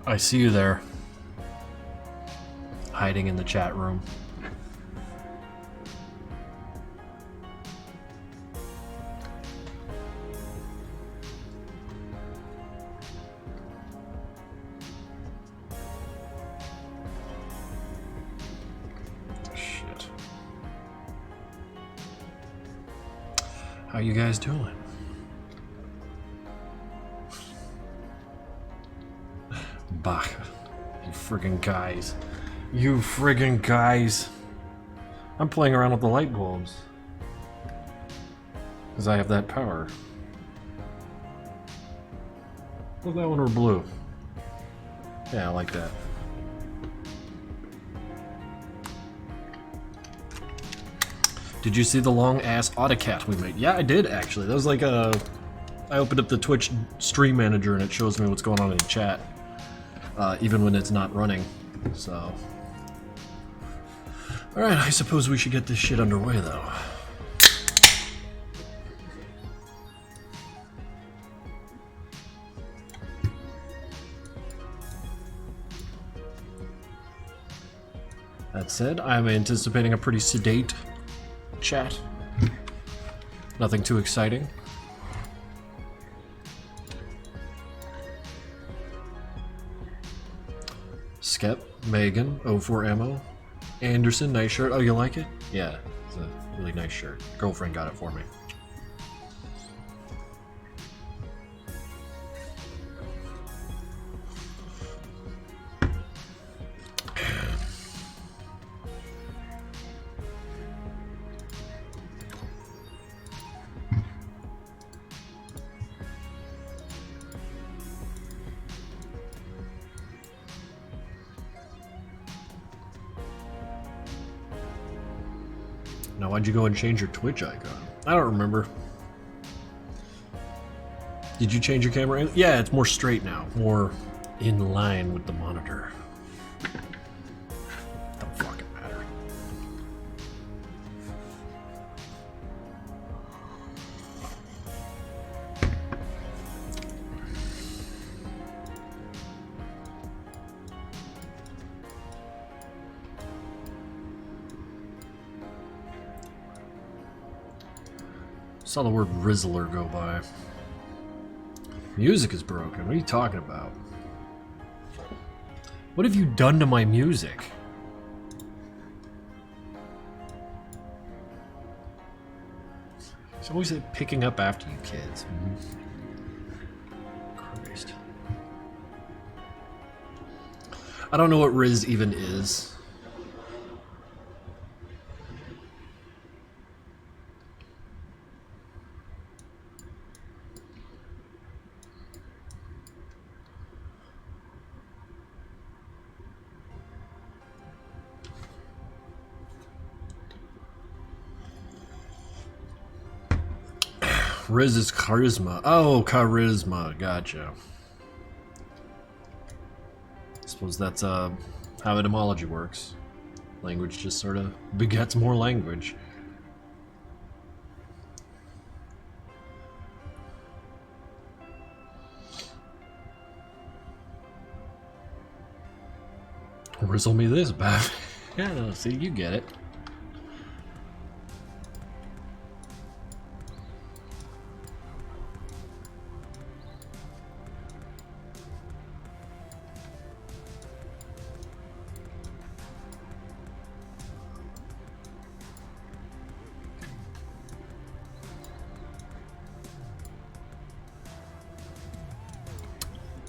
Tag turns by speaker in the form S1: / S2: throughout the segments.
S1: I see you there. Hiding in the chat room. Shit. How you guys doing? Bah. You friggin' guys. You friggin' guys. I'm playing around with the light bulbs. Because I have that power. Look, that one or blue. Yeah, I like that. Did you see the long ass AutoCAD we made? Yeah, I did actually. That was like a... I opened up the Twitch stream manager and it shows me what's going on in the chat. Even when it's not running. So... Alright, I suppose we should get this shit underway though. That said, I'm anticipating a pretty sedate chat. Nothing too exciting. Skep, Megan, 04 Ammo, Anderson, nice shirt. Oh, you like it? Yeah, it's a really nice shirt. Girlfriend got it for me. Now, why'd you go and change your Twitch icon? I don't remember. Did you change your camera? Yeah, it's more straight now. More in line with the monitor. Don't fucking matter. Saw the word Rizzler go by. Music is broken. What are you talking about? What have you done to my music? It's always like picking up after you kids. Christ. I don't know what Riz even is. Riz is charisma. Oh, charisma. Gotcha. I suppose that's how etymology works. Language just sort of begets more language. Rizzle me this, Bab. Yeah, no, see, you get it.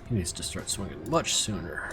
S1: He needs to start swinging much sooner.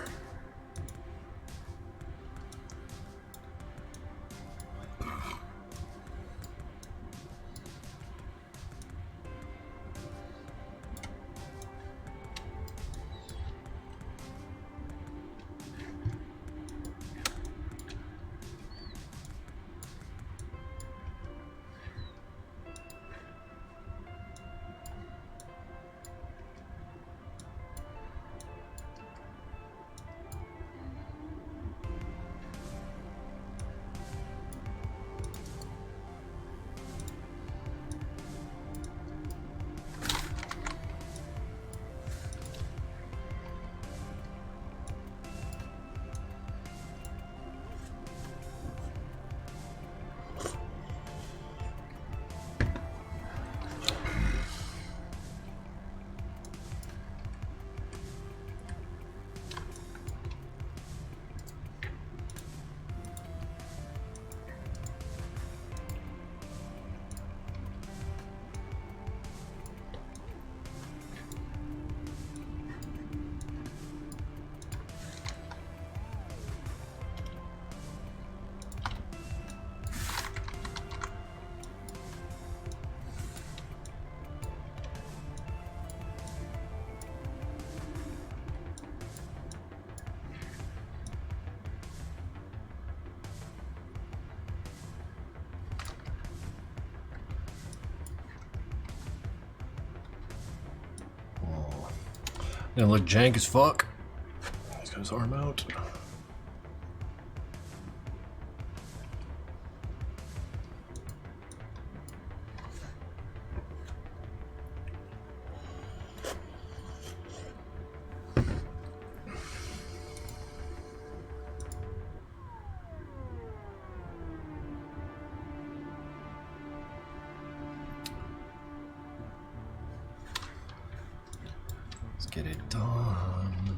S1: They look jank as fuck. He's got his arm out. Get it done.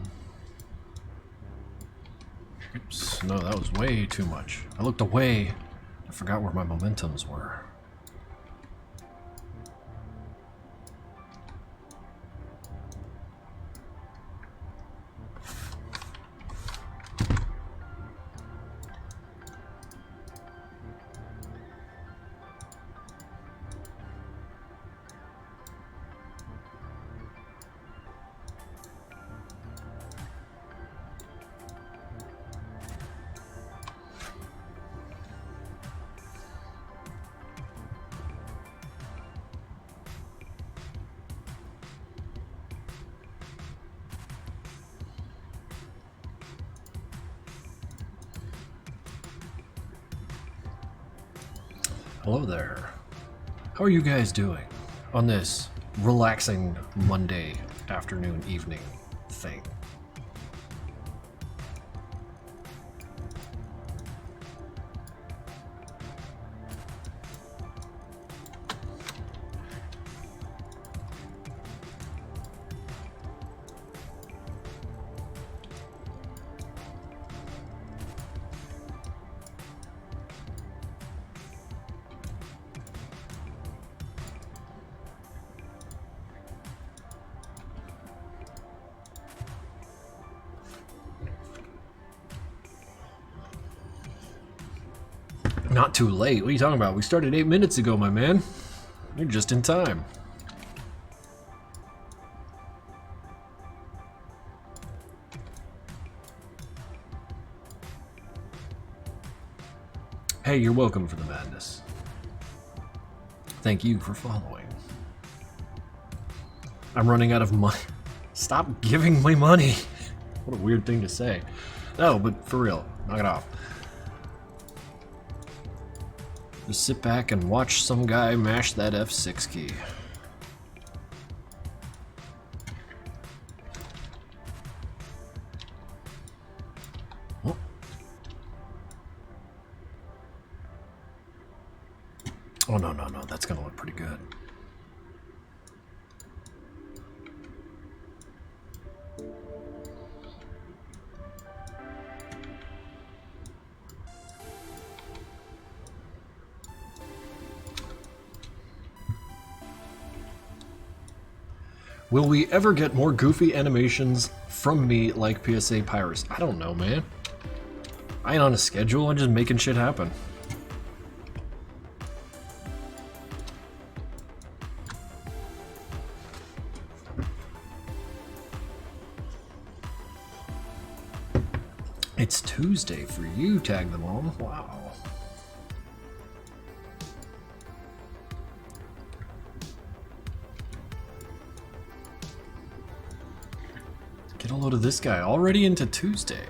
S1: Oops, no, that was way too much. I looked away. I forgot where my momentums were. Hello there. How are you guys doing on this relaxing Monday afternoon, evening thing? Not too late. What are you talking about? We started 8 minutes ago, my man. You're just in time. Hey, you're welcome for the madness. Thank you for following. I'm running out of money. Stop giving me money. What a weird thing to say. No, but for real, knock it off. Just sit back and watch some guy mash that F6 key. Oh. Oh, no, that's gonna look pretty good. Will we ever get more goofy animations from me like PSA Pirates? I don't know, man. I ain't on a schedule, I'm just making shit happen. It's Tuesday for you, tag them all. Wow. Get a load of this guy already into Tuesday.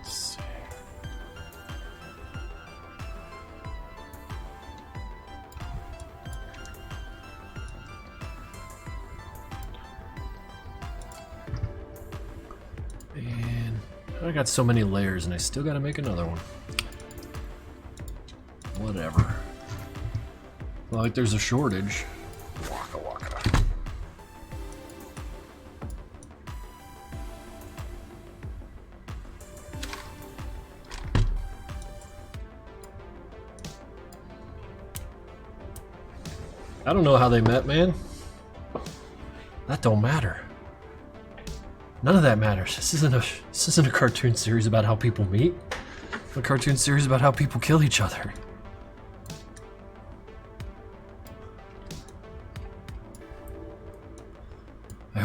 S1: Let's see. And I got so many layers and I still gotta make another one. Whatever. Well, like there's a shortage. Waka waka. I don't know how they met, man. That don't matter. None of that matters. This isn't a cartoon series about how people meet. It's a cartoon series about how people kill each other.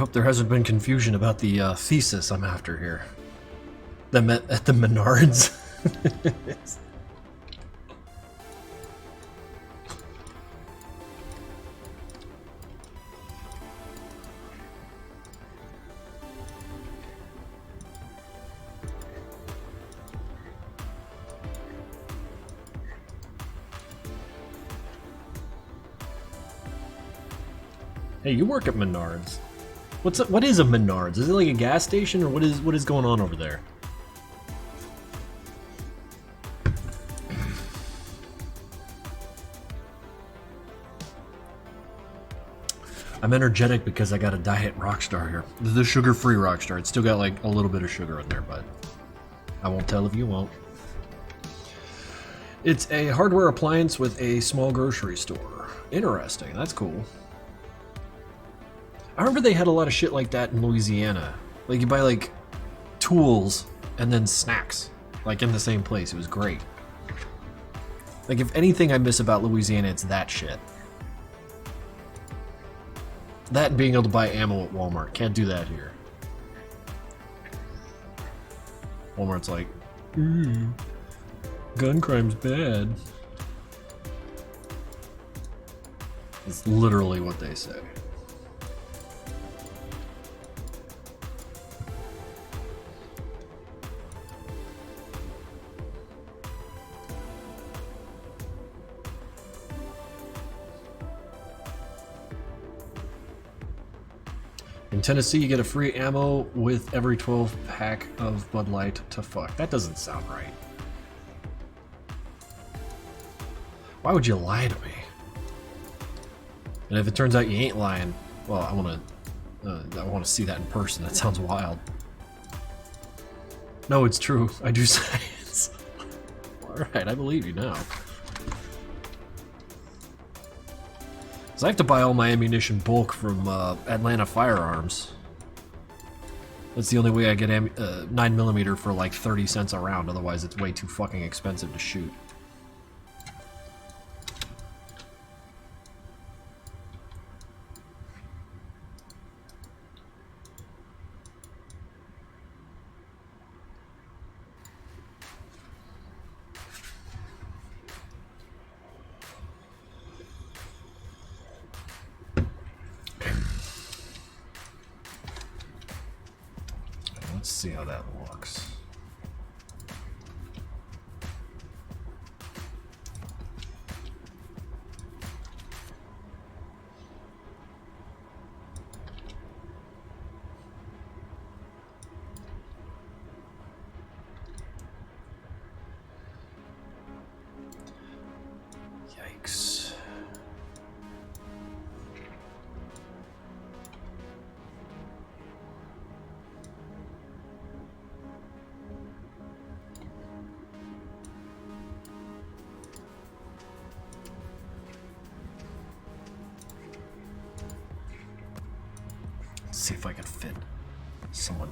S1: hope there hasn't been confusion about the thesis I'm after here. That met at the Menards. Hey, you work at Menards. What is a Menards? Is it like a gas station, or what is going on over there? I'm energetic because I got a diet Rockstar here. The sugar-free Rockstar. It's still got like a little bit of sugar in there, but I won't tell if you won't. It's a hardware appliance with a small grocery store. Interesting. That's cool. I remember they had a lot of shit like that in Louisiana. Like you buy like tools and then snacks, like in the same place. It was great. Like if anything I miss about Louisiana, it's that shit. That and being able to buy ammo at Walmart. Can't do that here. Walmart's like, gun crime's bad. It's literally what they say. In Tennessee, you get a free ammo with every 12 pack of Bud Light to fuck. That doesn't sound right. Why would you lie to me? And if it turns out you ain't lying, well, I want to see that in person. That sounds wild. No, it's true. I do science. All right, I believe you now. I have to buy all my ammunition bulk from Atlanta Firearms. That's the only way I get 9mm for like 30 cents a round, otherwise it's way too fucking expensive to shoot. Let's see how that looks. Yikes. See if I can fit someone.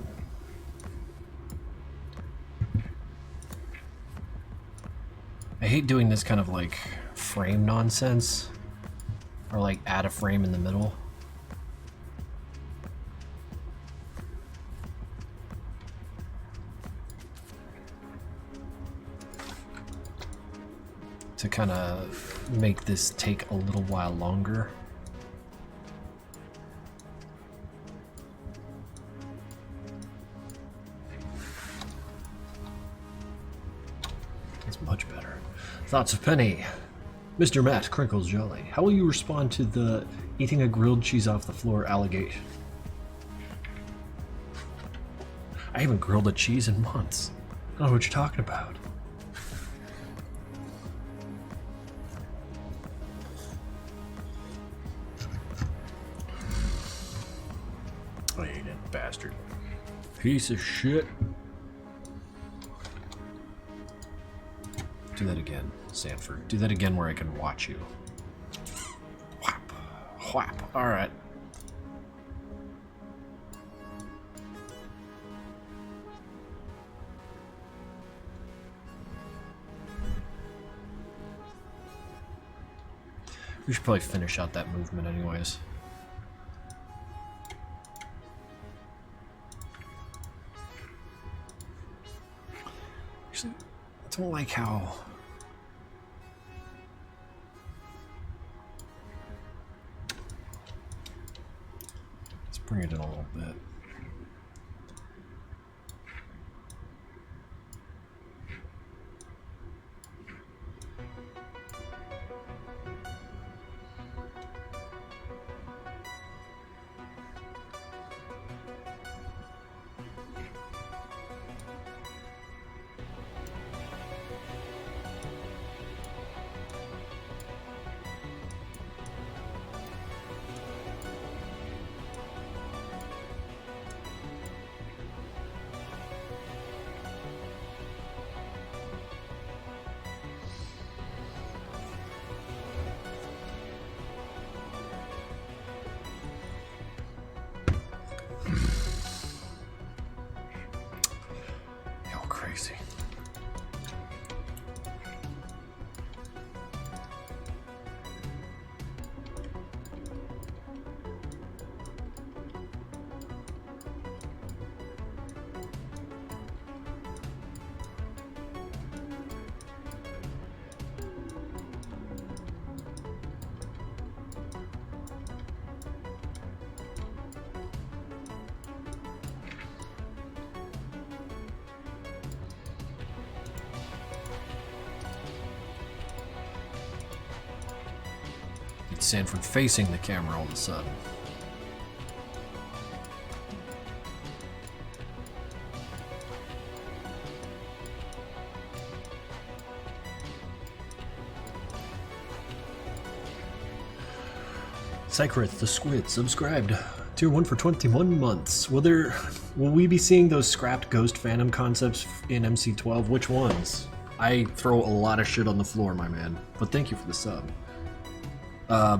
S1: I hate doing this kind of like frame nonsense, or like add a frame in the middle. To kind of make this take a little while longer. Much better. Thoughts of Penny. Mr. Matt, Krinkels Jolly. How will you respond to the eating a grilled cheese off the floor allegation? I haven't grilled a cheese in months. I don't know what you're talking about. I hate that bastard. Piece of shit. Do that again, Sanford. Do that again where I can watch you. Whap. Whap. Alright. We should probably finish out that movement anyways. actually don't like how... Let's bring it in a little bit. Crazy. Sanford facing the camera all of a sudden. Sychrith the Squid subscribed. Tier 1 for 21 months. Will we be seeing those scrapped Ghost Phantom concepts in MC12? Which ones? I throw a lot of shit on the floor, my man. But thank you for the sub.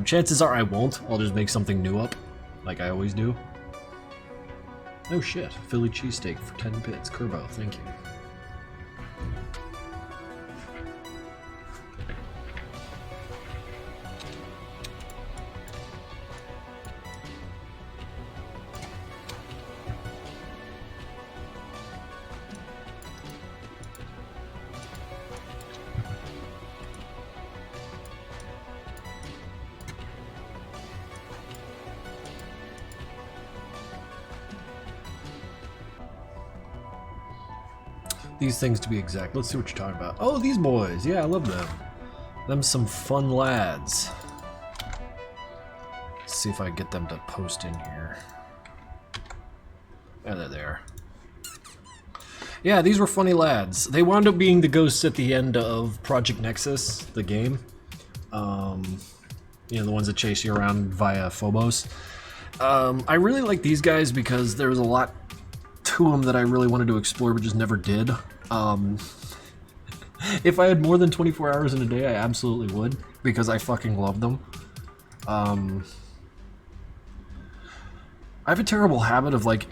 S1: Chances are I won't. I'll just make something new up, like I always do. Oh shit, Philly cheesesteak for 10 bits. Kerbo, thank you. These things to be exact. Let's see what you're talking about. Oh, these boys. Yeah, I love them. Them some fun lads. Let's see if I get them to post in here. Yeah, they're there. Yeah, these were funny lads. They wound up being the ghosts at the end of Project Nexus, the game. You know, the ones that chase you around via Phobos. I really like these guys because there was a lot to them that I really wanted to explore but just never did. If I had more than 24 hours in a day, I absolutely would, because I fucking love them. I have a terrible habit of, like,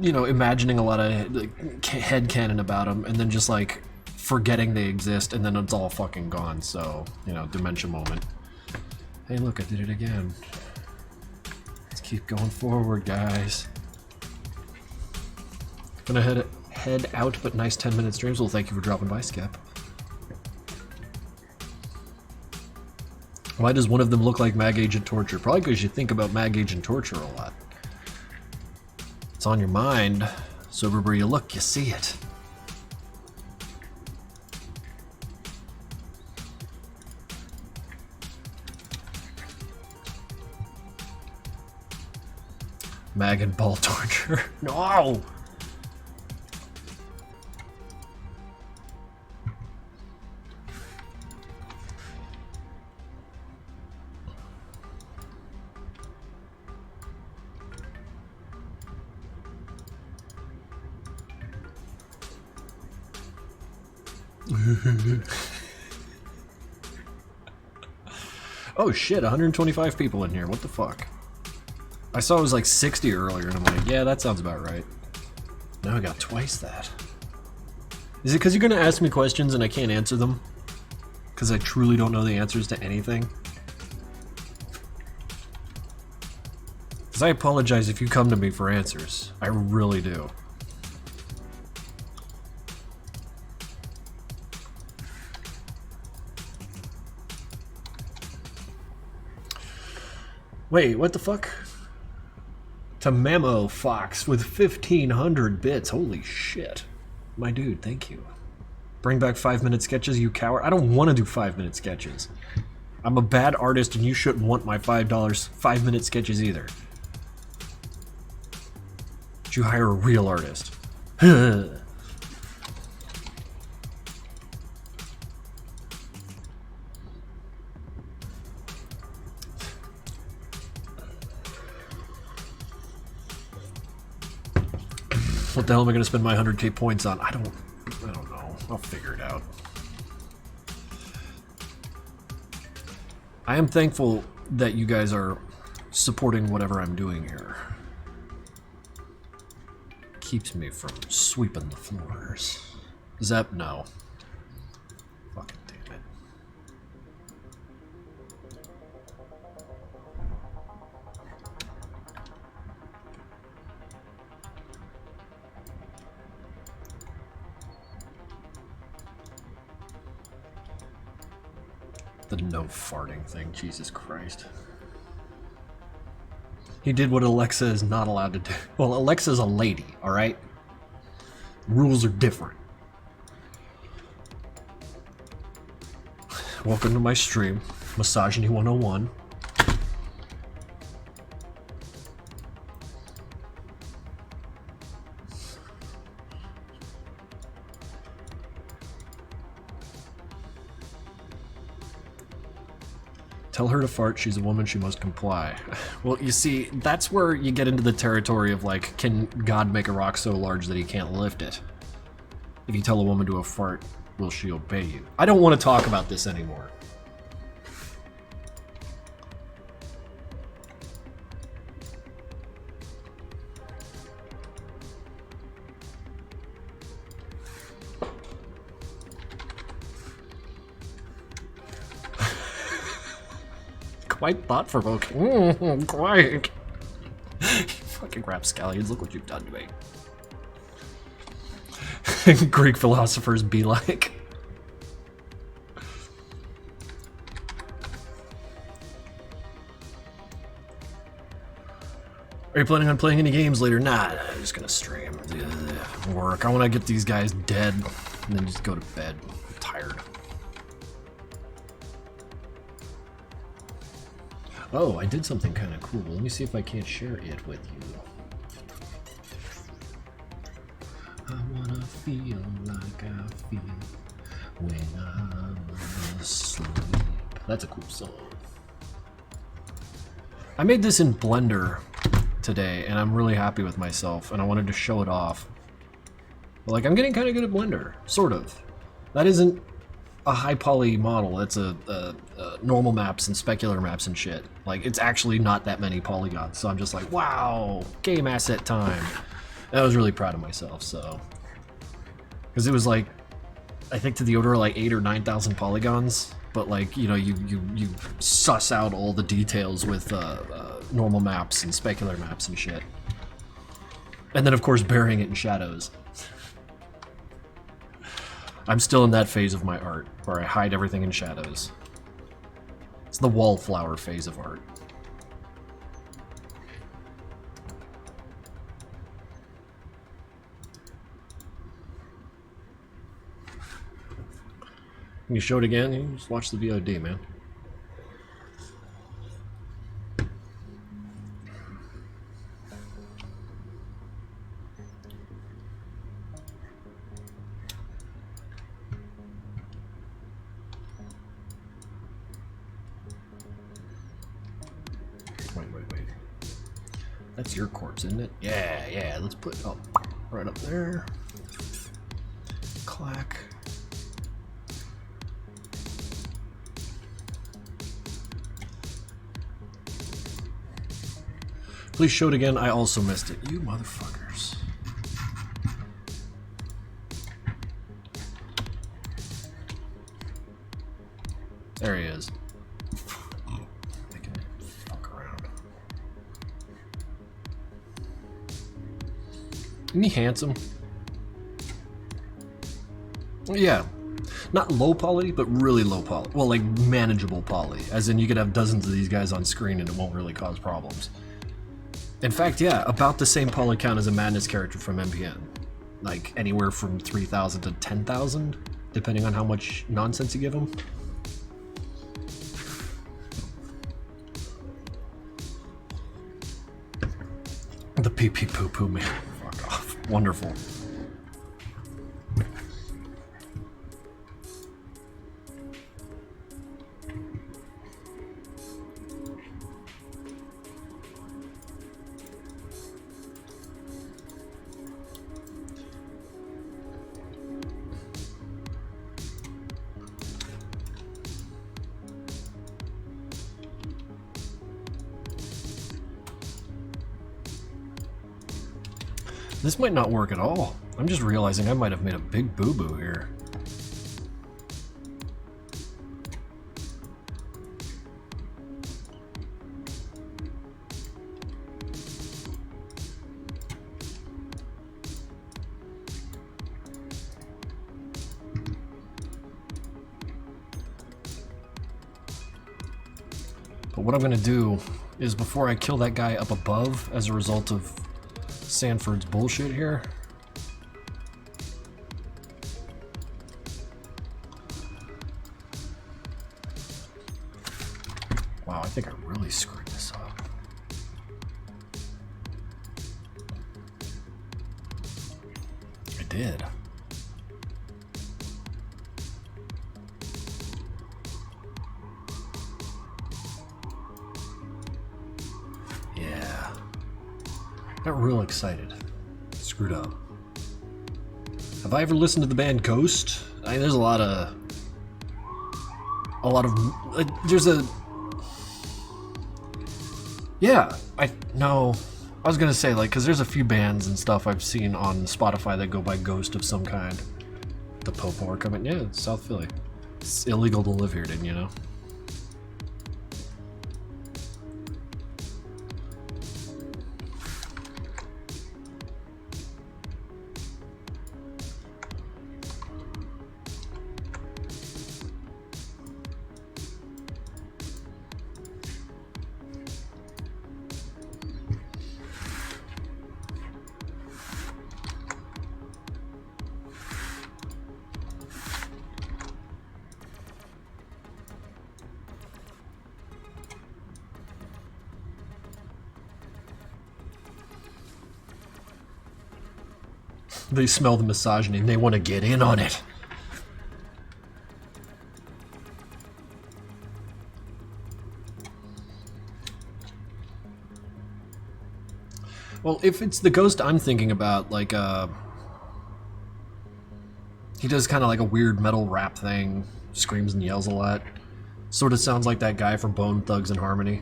S1: you know, imagining a lot of like, headcanon about them and then just like forgetting they exist and then it's all fucking gone. So, you know, dementia moment. Hey look, I did it again. Let's keep going forward, guys. Gonna head out, but nice 10-minute streams. Well, thank you for dropping by, Skep. Why does one of them look like Mag Agent Torture? Probably because you think about Mag Agent Torture a lot. It's on your mind, so everywhere you look, you see it. Mag and Ball Torture. No! Oh shit, 125 people in here, what the fuck? I saw it was like 60 earlier and I'm like, yeah, that sounds about right. Now I got twice that. Is it because you're gonna ask me questions and I can't answer them? Because I truly don't know the answers to anything? Because I apologize if you come to me for answers. I really do. Wait, what the fuck? Tamamo Fox with 1,500 bits. Holy shit. My dude, thank you. Bring back 5-minute sketches, you coward. I don't want to do 5-minute sketches. I'm a bad artist and you shouldn't want my $5 5-minute sketches either. Should you hire a real artist? What the hell am I going to spend my 100k points on? I don't know. I'll figure it out. I am thankful that you guys are supporting whatever I'm doing here. Keeps me from sweeping the floors. Zep, no. Fucking damn it. The no farting thing, Jesus Christ. He did what Alexa is not allowed to do. Well, Alexa's a lady, alright? Rules are different. Welcome to my stream, Misogyny 101. Tell her to fart, she's a woman, she must comply. Well, you see, that's where you get into the territory of, like, can God make a rock so large that he can't lift it? If you tell a woman to a fart, will she obey you? I don't want to talk about this anymore. Quite thought-provoking. Quite. Fucking rapscallions, look what you've done to me. Greek philosophers be like. Are you planning on playing any games later? Nah, I'm just gonna stream. Work. I want to get these guys dead and then just go to bed. I'm tired. Oh, I did something kind of cool. Let me see if I can't share it with you. I wanna feel like I feel when I'm asleep. That's a cool song. I made this in Blender today, and I'm really happy with myself, and I wanted to show it off. But, like, I'm getting kind of good at Blender, sort of. That isn't a high poly model. It's a normal maps and specular maps and shit. Like, it's actually not that many polygons, so I'm just like, wow, game asset time. And I was really proud of myself, so. Because it was like, I think to the order of like 8,000 or 9,000 polygons, but like, you know, you suss out all the details with normal maps and specular maps and shit. And then of course burying it in shadows. I'm still in that phase of my art, where I hide everything in shadows. It's the wallflower phase of art. Can you show it again? You just watch the VOD, man. Wait. That's your corpse, isn't it? Yeah. Let's put it up right up there. Clack. Please show it again. I also missed it. You motherfuckers. There he is. I can fuck around. Isn't he handsome? Yeah, Not low poly, but really low poly. Well, like manageable poly. As in you could have dozens of these guys on screen and it won't really cause problems. In fact, yeah, about the same poly count as a Madness character from MPN. Like anywhere from 3,000 to 10,000, depending on how much nonsense you give them. The pee pee poo poo man. Fuck off. Wonderful. This might not work at all. I'm just realizing I might have made a big boo-boo here. But what I'm gonna do is before I kill that guy up above as a result of Sanford's bullshit here. Wow, I think I really screwed this up. I did. Yeah. Got real excited. Screwed up. Have I ever listened to the band Ghost? I mean, there's a lot of there's a, yeah, I was gonna say, like, because there's a few bands and stuff I've seen on Spotify that go by Ghost of some kind. The Popo are coming, yeah, it's South Philly. It's illegal to live here, didn't you know? They smell the misogyny and they want to get in on it. Well, if it's the Ghost I'm thinking about, like, he does kind of like a weird metal rap thing, screams and yells a lot. Sort of sounds like that guy from Bone Thugs and Harmony.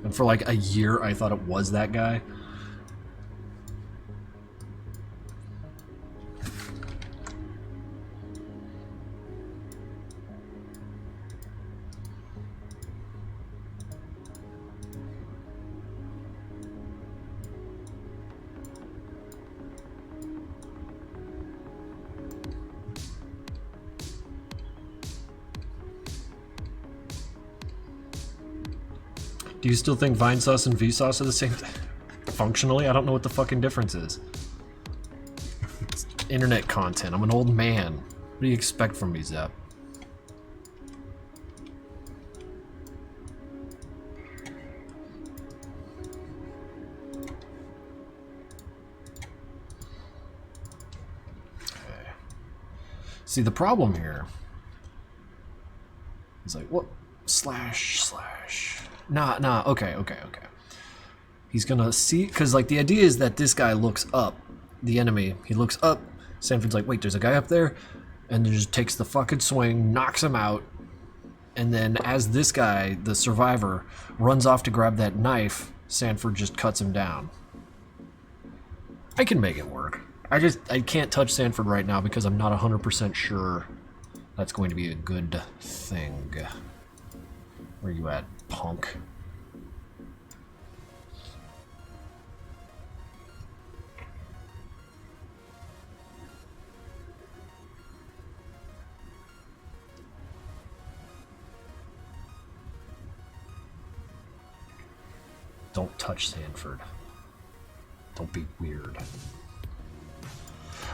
S1: And for like a year, I thought it was that guy. Do you still think Vinesauce and Vsauce are the same thing? Functionally, I don't know what the fucking difference is. It's internet content. I'm an old man. What do you expect from me, Zep? Okay. See, the problem here is like, what? Slash. Nah, okay. He's gonna see, because like the idea is that this guy looks up, the enemy, he looks up, Sanford's like, wait, there's a guy up there, and then just takes the fucking swing, knocks him out, and then as this guy, the survivor, runs off to grab that knife, Sanford just cuts him down. I can make it work. I can't touch Sanford right now because I'm not 100% sure that's going to be a good thing. Where you at, punk? Don't touch Sanford. Don't be weird.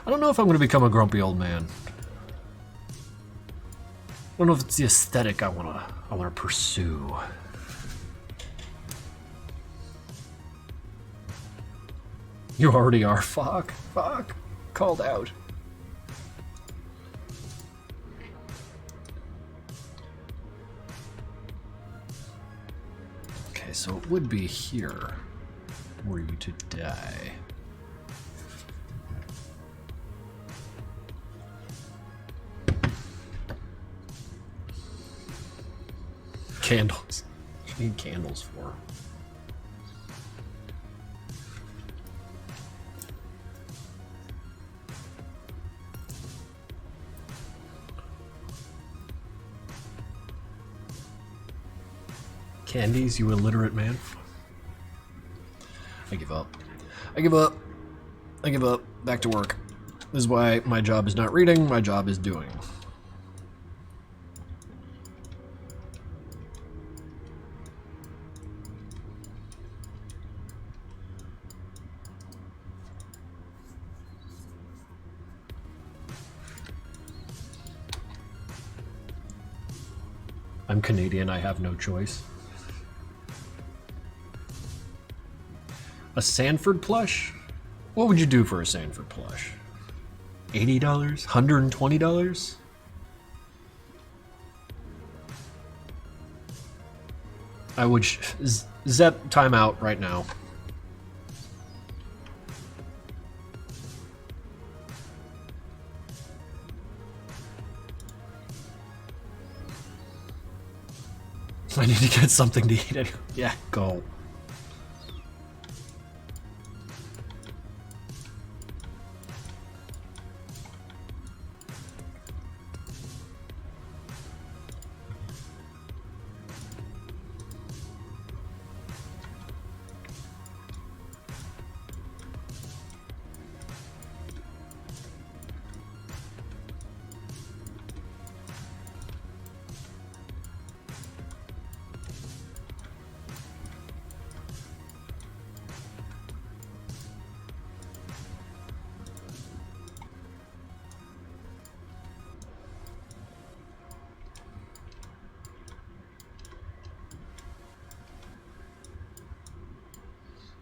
S1: I don't know if I'm going to become a grumpy old man. I don't know if it's the aesthetic I want to pursue. You already are. Fuck. Called out. Okay, so it would be here were you to die. Candles. What do you need candles for? Candies, you illiterate man. I give up. I give up. I give up. Back to work. This is why my job is not reading, my job is doing. I'm Canadian, I have no choice. A Sanford plush? What would you do for a Sanford plush? $80? $120? I would zep time out right now. I need to get something to eat. Yeah, go.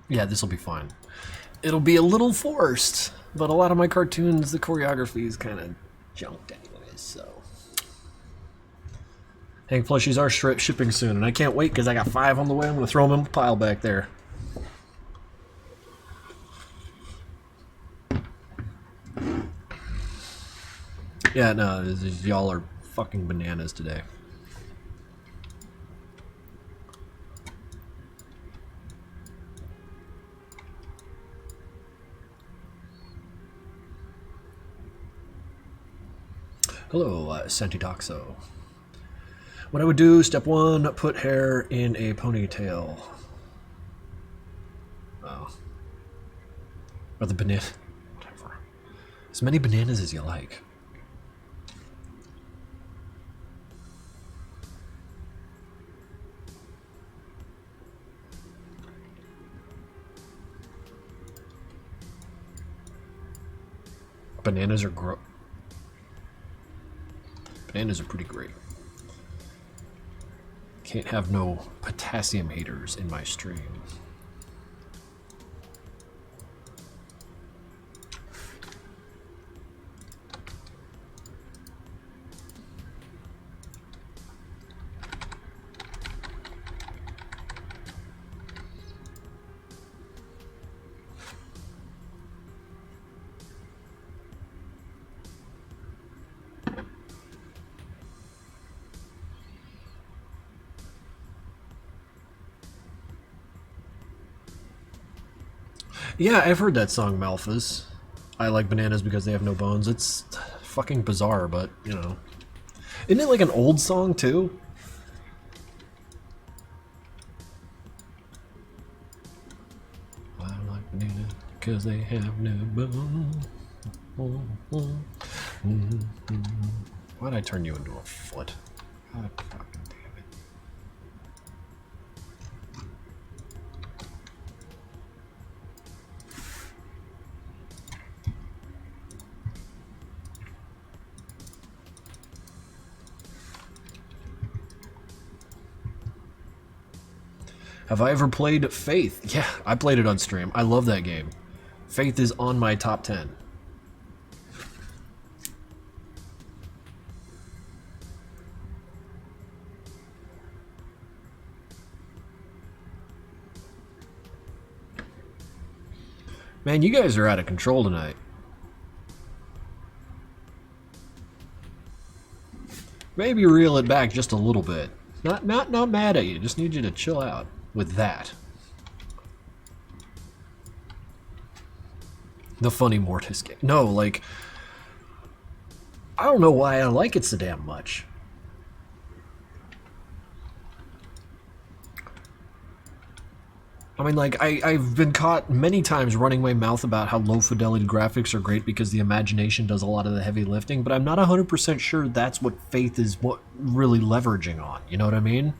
S1: Yeah, this will be fine. It'll be a little forced, but a lot of my cartoons, the choreography is kind of junked anyways, so. Hank plushies are shipping soon, and I can't wait because I got 5 on the way. I'm going to throw them in a pile back there. Yeah, no, y'all are fucking bananas today. Hello, Santitoxo. What I would do, step 1, put hair in a ponytail. Oh. Or the banana. Whatever. As many bananas as you like. Bananas are Bananas are pretty great. Can't have no potassium haters in my stream. Yeah, I've heard that song, Malphas. I like bananas because they have no bones. It's fucking bizarre, but, you know. Isn't it like an old song, too? I like bananas because they have no bones. Why'd I turn you into a foot? God fucking damn it. Have I ever played Faith? Yeah, I played it on stream. I love that game. Faith is on my top 10. Man, you guys are out of control tonight. Maybe reel it back just a little bit. Not mad at you. Just need you to chill out with that. The funny Mortis game. No, like, I don't know why I like it so damn much. I mean, like, I've been caught many times running my mouth about how low fidelity graphics are great because the imagination does a lot of the heavy lifting, but I'm not 100% sure that's what Faith is really leveraging on. You know what I mean?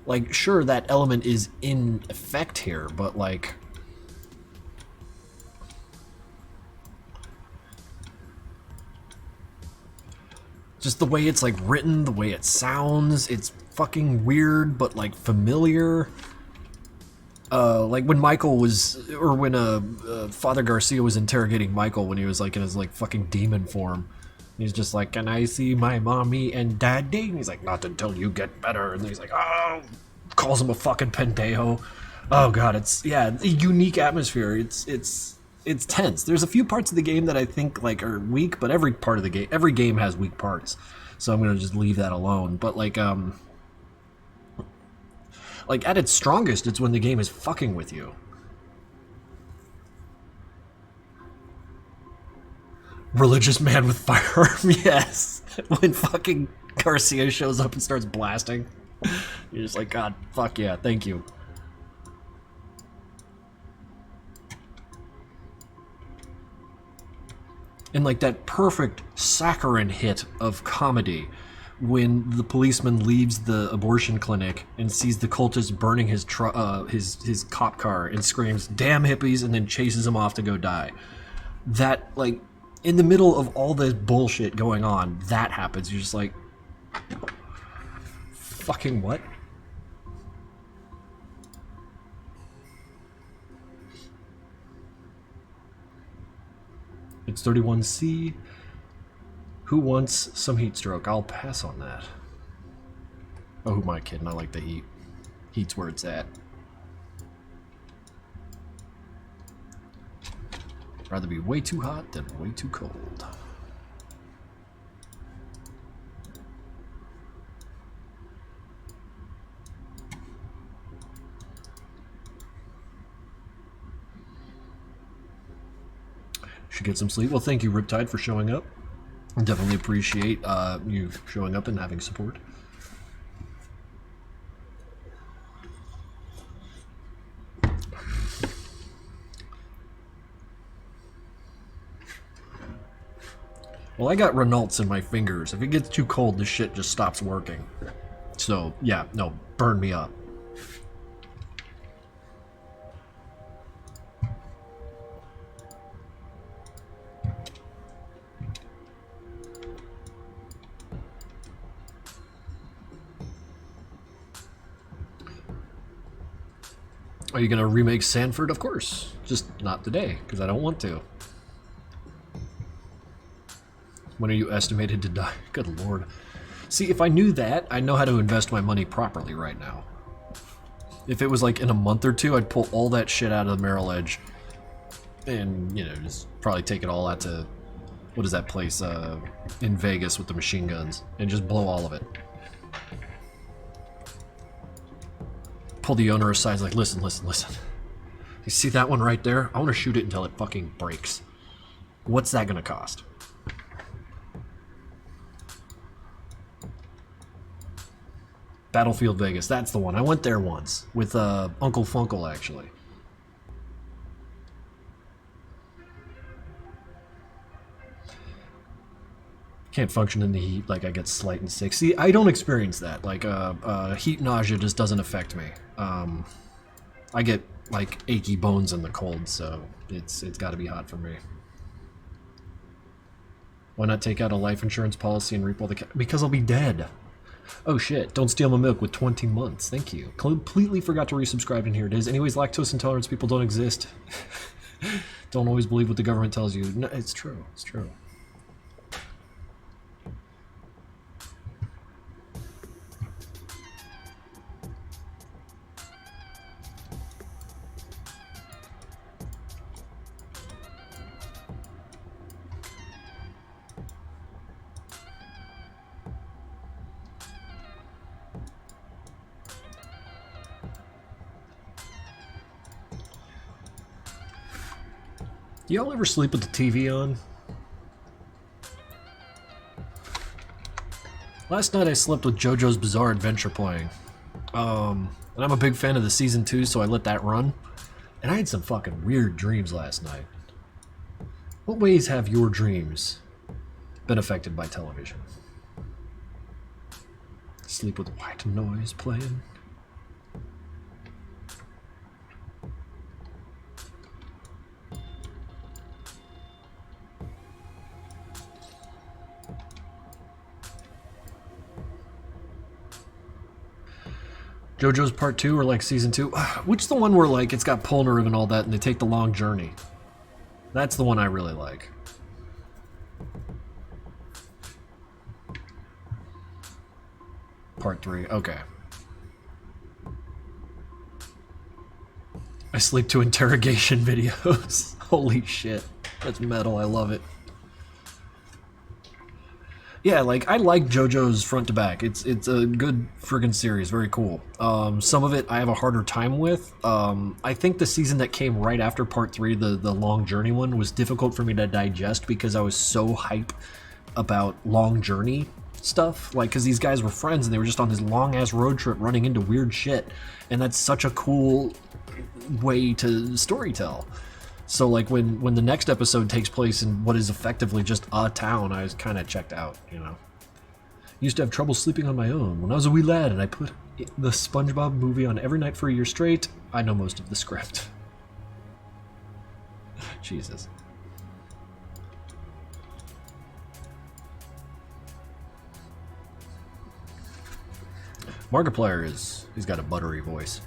S1: Like, sure, that element is in effect here, but like... just the way it's like written, the way it sounds, it's fucking weird, but like familiar. Like when Michael was, or when Father Garcia was interrogating Michael when he was like in his like fucking demon form. He's just like, can I see my mommy and daddy? And he's like, not until you get better. And he's like, oh, calls him a fucking pendejo. Oh god, it's, yeah, a unique atmosphere. It's tense. There's a few parts of the game that I think like are weak, but every part of the game, every game has weak parts. So I'm gonna just leave that alone. But like at its strongest, it's when the game is fucking with you. Religious man with firearm, yes. When fucking Garcia shows up and starts blasting, you're just like, God, fuck yeah, thank you. And like that perfect saccharine hit of comedy when the policeman leaves the abortion clinic and sees the cultist burning his cop car and screams, damn hippies, and then chases him off to go die. That, like, in the middle of all this bullshit going on, that happens. You're just like, fucking what? It's 31C. Who wants some heat stroke? I'll pass on that. Oh, who am I kidding? I like the heat. Heat's where it's at. Rather be way too hot than way too cold. Should get some sleep. Well, thank you, Riptide, for showing up. Definitely appreciate you showing up and having support. Well, I got Renaults in my fingers. If it gets too cold, this shit just stops working. So, yeah, no, burn me up. Are you gonna remake Sanford? Of course. Just not today, because I don't want to. When are you estimated to die? Good lord. See, if I knew that, I know how to invest my money properly right now. If it was like in a month or two, I'd pull all that shit out of the Merrill Edge and, you know, just probably take it all out to, what is that place in Vegas with the machine guns, and just blow all of it. Pull the owner aside, like, listen. You see that one right there? I want to shoot it until it fucking breaks. What's that gonna cost? Battlefield Vegas, that's the one. I went there once with Uncle Funkle, actually. Can't function in the heat, like I get slight and sick. See, I don't experience that. Like, heat nausea just doesn't affect me. I get, like, achy bones in the cold, so it's got to be hot for me. Why not take out a life insurance policy and reap all the because I'll be dead. Oh shit, don't steal my milk with 20 months. Thank you. Completely forgot to resubscribe, and here it is. Anyways, lactose intolerance people don't exist. Don't always believe what the government tells you. No, it's true. It's true. Do y'all ever sleep with the TV on? Last night I slept with JoJo's Bizarre Adventure playing. And I'm a big fan of the season 2, so I let that run. And I had some fucking weird dreams last night. What ways have your dreams been affected by television? Sleep with white noise playing? JoJo's Part 2 or like Season 2? Which is the one where like it's got Polnareff and all that and they take the long journey? That's the one I really like. Part 3, okay. I sleep to interrogation videos. Holy shit. That's metal, I love it. Yeah, like, I like JoJo's front to back. It's a good friggin' series, very cool. Some of it I have a harder time with. I think the season that came right after Part 3, the Long Journey one, was difficult for me to digest because I was so hype about Long Journey stuff. Like, because these guys were friends and they were just on this long-ass road trip running into weird shit. And that's such a cool way to storytell. So like when the next episode takes place in what is effectively just a town, I was kind of checked out, you know. Used to have trouble sleeping on my own. When I was a wee lad and I put the SpongeBob movie on every night for a year straight, I know most of the script. Jesus. Markiplier he's got a buttery voice.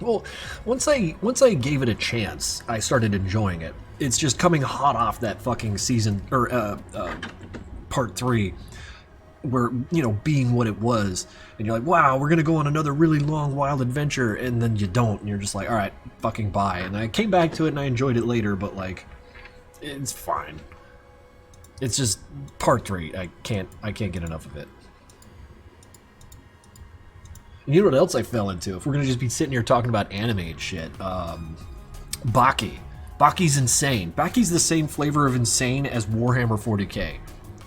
S1: Well, once I gave it a chance, I started enjoying it. It's just coming hot off that fucking season, or Part 3, where, you know, being what it was, and you're like, wow, we're gonna go on another really long, wild adventure, and then you don't, and you're just like, alright, fucking bye. And I came back to it and I enjoyed it later, but like, it's fine. It's just Part 3. I can't get enough of it. You know what else I fell into? If we're gonna just be sitting here talking about anime and shit, Baki. Baki's insane. Baki's the same flavor of insane as Warhammer 40k.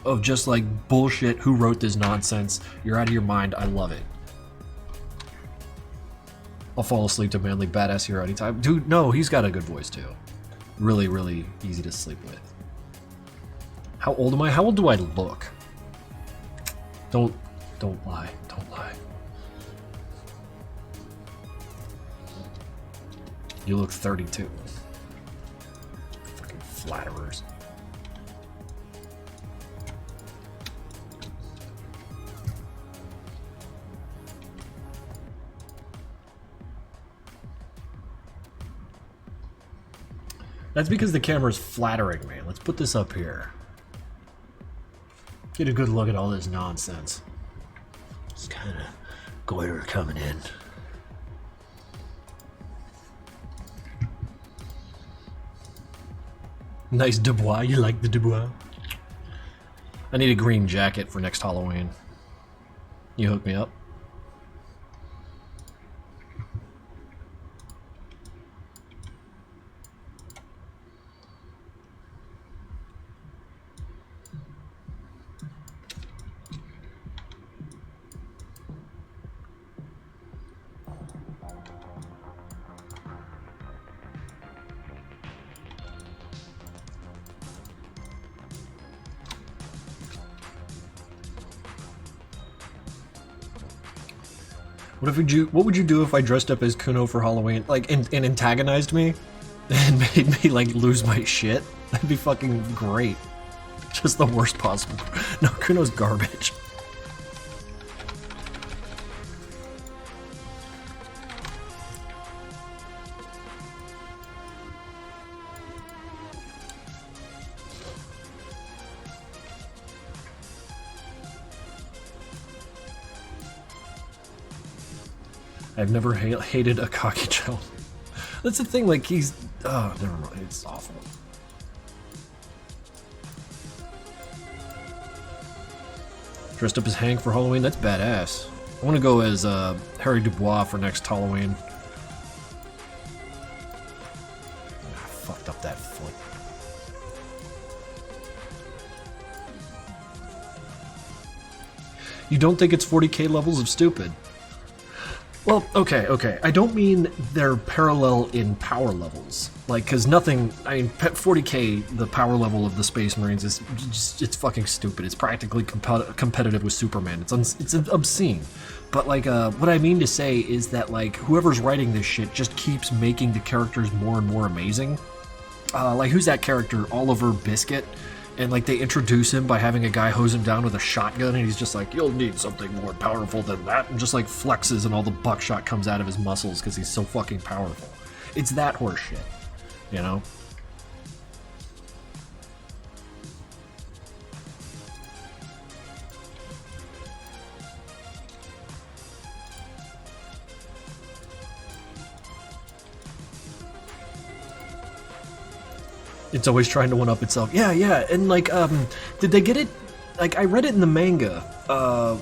S1: Of just like bullshit, who wrote this nonsense? You're out of your mind, I love it. I'll fall asleep to manly badass hero anytime. Dude, no, he's got a good voice too. Really, really easy to sleep with. How old am I? How old do I look? Don't lie. Don't lie. You look 32. Fucking flatterers. That's because the camera's flattering me. Let's put this up here. Get a good look at all this nonsense. It's kind of goiter coming in. Nice Dubois. You like the Dubois? I need a green jacket for next Halloween. You hook me up? What would you do if I dressed up as Kuno for Halloween, like, and antagonized me, and made me like lose my shit? That'd be fucking great. Just the worst possible. No, Kuno's garbage. I've never hated a cocky gel. That's the thing, like, he's... Oh, never mind, it's awful. Dressed up as Hank for Halloween, that's badass. I want to go as Harry Dubois for next Halloween. I fucked up that foot. You don't think it's 40k levels of stupid? Well, okay. I don't mean they're parallel in power levels. Like, because nothing... I mean, 40k, the power level of the Space Marines is just... It's fucking stupid. It's practically competitive with Superman. It's obscene. But, like, what I mean to say is that, like, whoever's writing this shit just keeps making the characters more and more amazing. Like, who's that character? Oliver Biscuit? And, like, they introduce him by having a guy hose him down with a shotgun, and he's just like, you'll need something more powerful than that, and just, like, flexes, and all the buckshot comes out of his muscles because he's so fucking powerful. It's that horse shit, you know? It's always trying to one-up itself. Yeah, and like, did they get it? Like, I read it in the manga,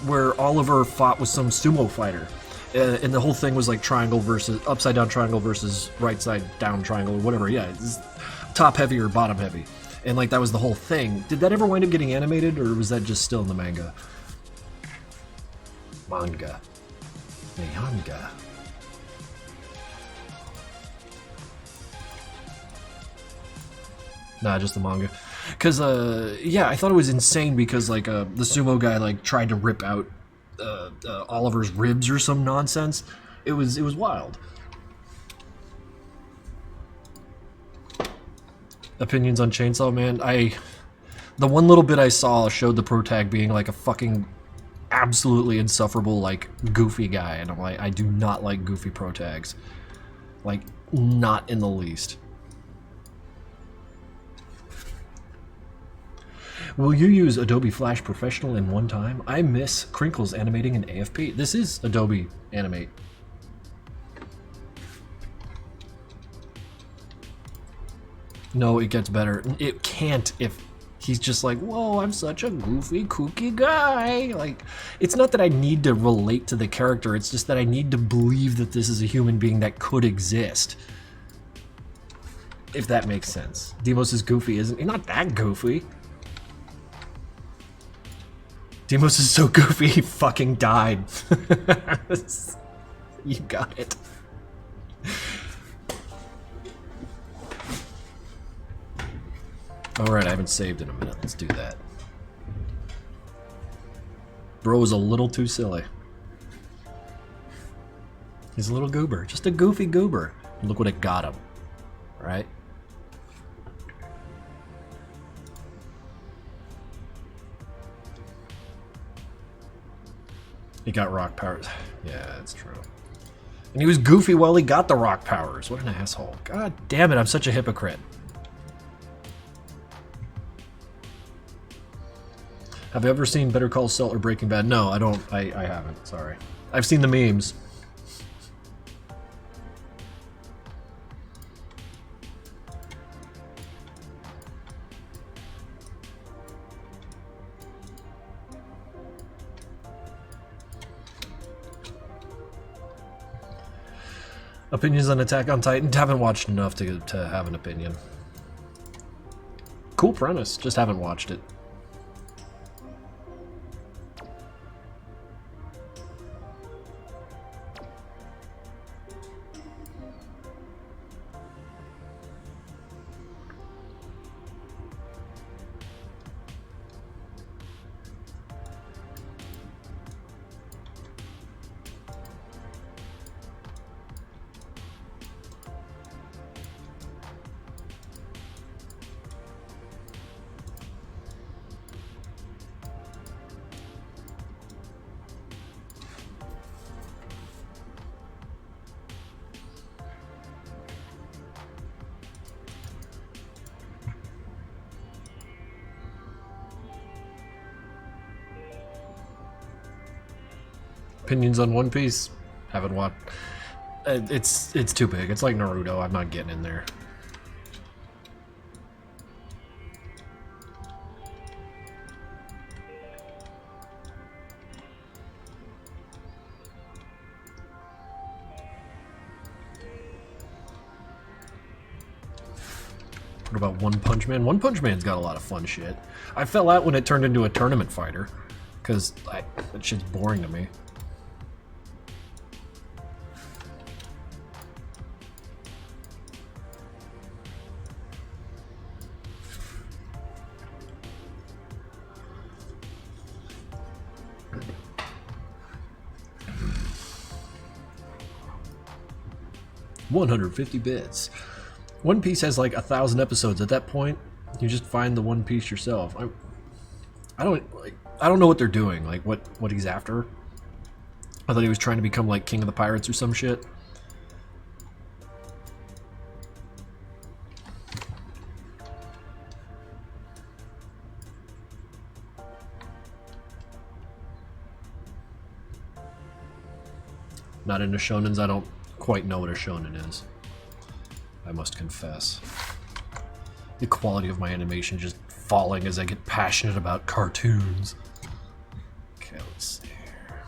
S1: where Oliver fought with some sumo fighter, and the whole thing was like triangle versus, upside-down triangle versus right-side-down triangle, or whatever, yeah, it's top-heavy or bottom-heavy. And like, that was the whole thing. Did that ever wind up getting animated, or was that just still in the manga? Manga. Nah, just the manga. Because, yeah, I thought it was insane because, like, the sumo guy, like, tried to rip out Oliver's ribs or some nonsense. It was wild. Opinions on Chainsaw Man? The one little bit I saw showed the protag being, like, a fucking absolutely insufferable, like, goofy guy. And I'm like, I do not like goofy protags. Like, not in the least. Will you use Adobe Flash Professional in one time? I miss Krinkels animating in AFP. This is Adobe Animate. No, it gets better. It can't if he's just like, whoa, I'm such a goofy, kooky guy. Like, it's not that I need to relate to the character, it's just that I need to believe that this is a human being that could exist. If that makes sense. Demos is goofy, isn't he? Not that goofy. Demos is so goofy, he fucking died. You got it. Alright, I haven't saved in a minute. Let's do that. Bro was a little too silly. He's a little goober. Just a goofy goober. And look what it got him. Right? He got rock powers. Yeah, that's true. And he was goofy while he got the rock powers. What an asshole. God damn it, I'm such a hypocrite. Have you ever seen Better Call Saul or Breaking Bad? No, I don't. I haven't. Sorry. I've seen the memes. Opinions on Attack on Titan? Haven't watched enough to have an opinion. Cool premise, just haven't watched it. opinions on One Piece. Haven't watched. It's too big. It's like Naruto. I'm not getting in there. What about One Punch Man? One Punch Man's got a lot of fun shit. I fell out when it turned into a tournament fighter, because that shit's boring to me. $150 bits. One Piece has like 1,000 episodes. At that point, you just find the One Piece yourself. I don't know what they're doing. Like what he's after. I thought he was trying to become like King of the Pirates or some shit. Not into shonens. I don't quite know what a shonen is. I must confess. The quality of my animation just falling as I get passionate about cartoons. Okay, let's see here.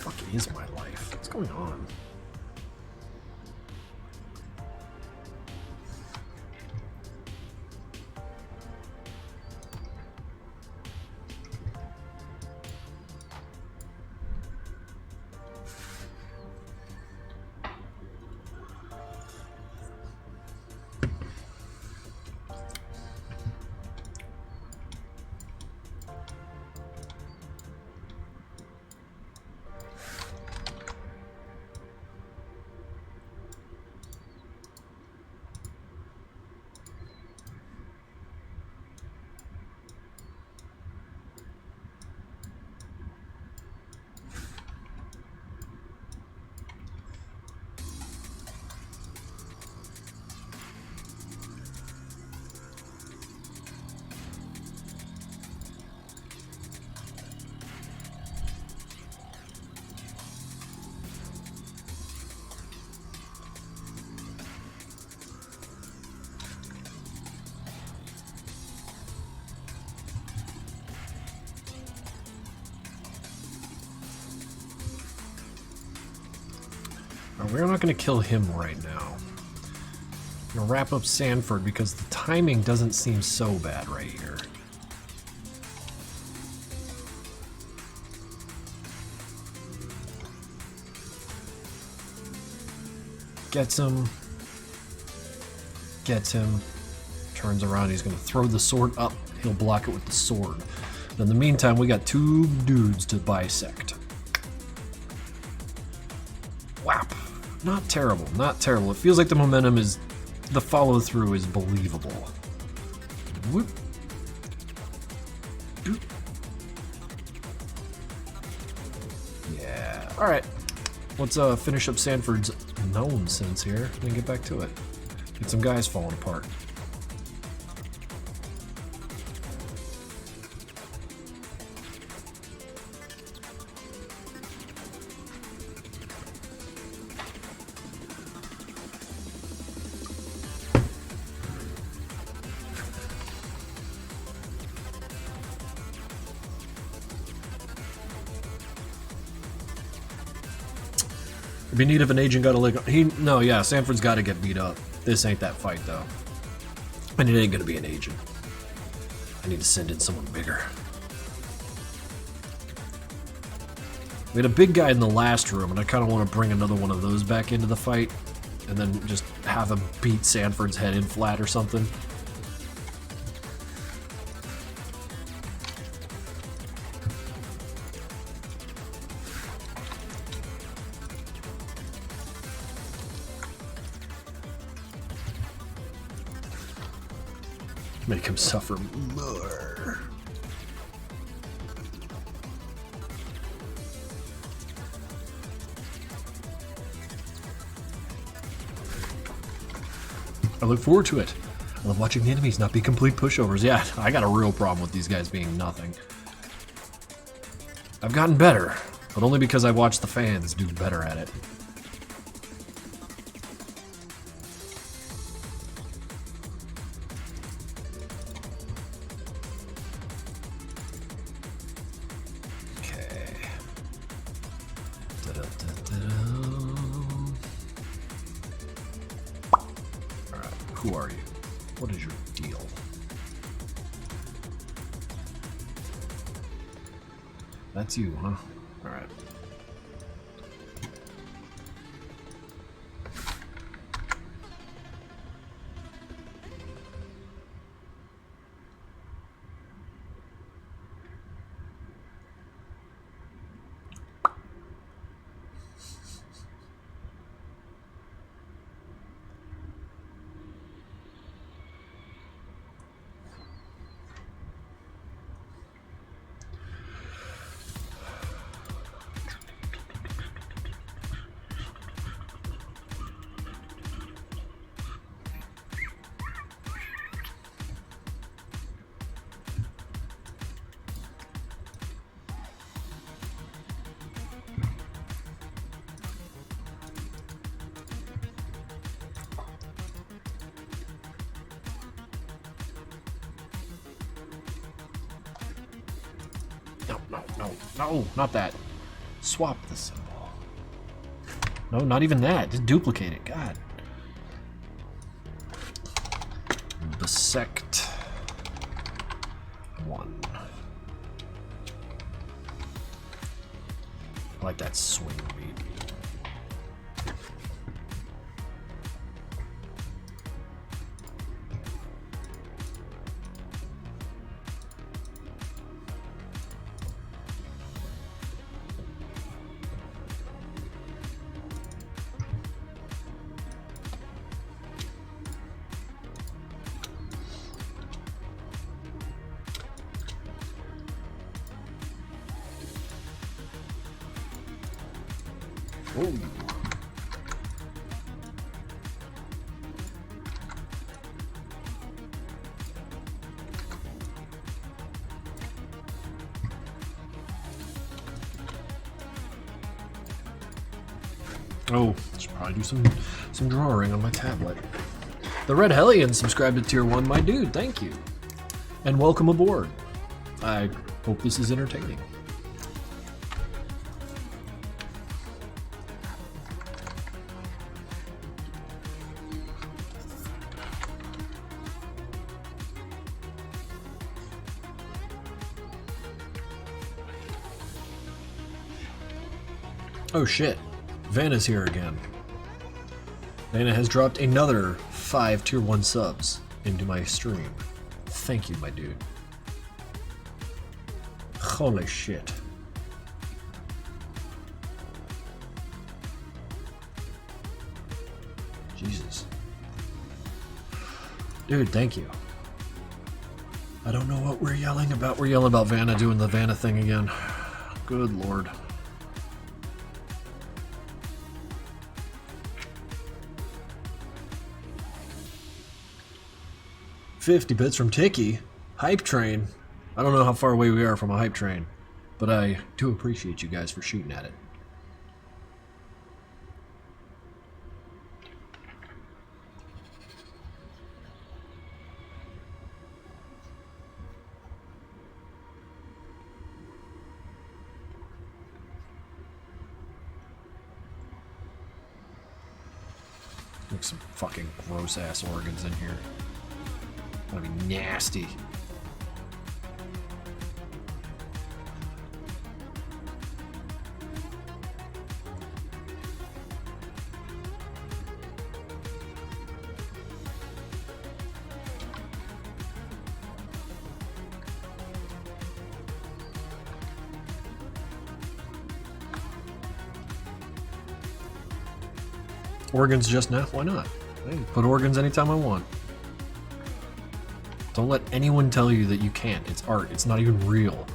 S1: What the fuck is my life? What's going on? We're not going to kill him right now. I'm going to wrap up Sanford because the timing doesn't seem so bad right here. Gets him. Gets him. Turns around. He's going to throw the sword up. He'll block it with the sword. In the meantime, we got two dudes to bisect. Whap. Not terrible, not terrible. It feels like the momentum is, the follow through is believable. Whoop. Doop. Yeah, alright. Let's finish up Sanford's nonsense here and get back to it. Get some guys falling apart. It'd be neat if an agent got a lick. Yeah, Sanford's got to get beat up. This ain't that fight, though. And it ain't gonna be an agent. I need to send in someone bigger. We had a big guy in the last room, and I kind of want to bring another one of those back into the fight, and then just have him beat Sanford's head in flat or something. Make him suffer more. I look forward to it. I love watching the enemies not be complete pushovers. Yeah, I got a real problem with these guys being nothing. I've gotten better, but only because I watch the fans do better at it. Okay. Alright, who are you? What is your deal? That's you, huh? Alright. No, not that. Swap the symbol. No, not even that. Just duplicate it. God. Bisect 1. I like that swing beat. Whoa. Oh, should probably do some drawing on my tablet. The Red Hellion subscribed to Tier 1, my dude, thank you. And welcome aboard. I hope this is entertaining. Oh shit, Vanna's here again. Vanna has dropped another 5 Tier 1 subs into my stream. Thank you, my dude. Holy shit. Jesus. Dude, thank you. I don't know what we're yelling about. We're yelling about Vanna doing the Vanna thing again. Good lord. $50 bits from Tiki. Hype train. I don't know how far away we are from a hype train, but I do appreciate you guys for shooting at it. Like some fucking gross ass organs in here. That'd be nasty. Organs just now? Why not? I can put organs anytime I want. Don't let anyone tell you that you can't. It's art. It's not even real.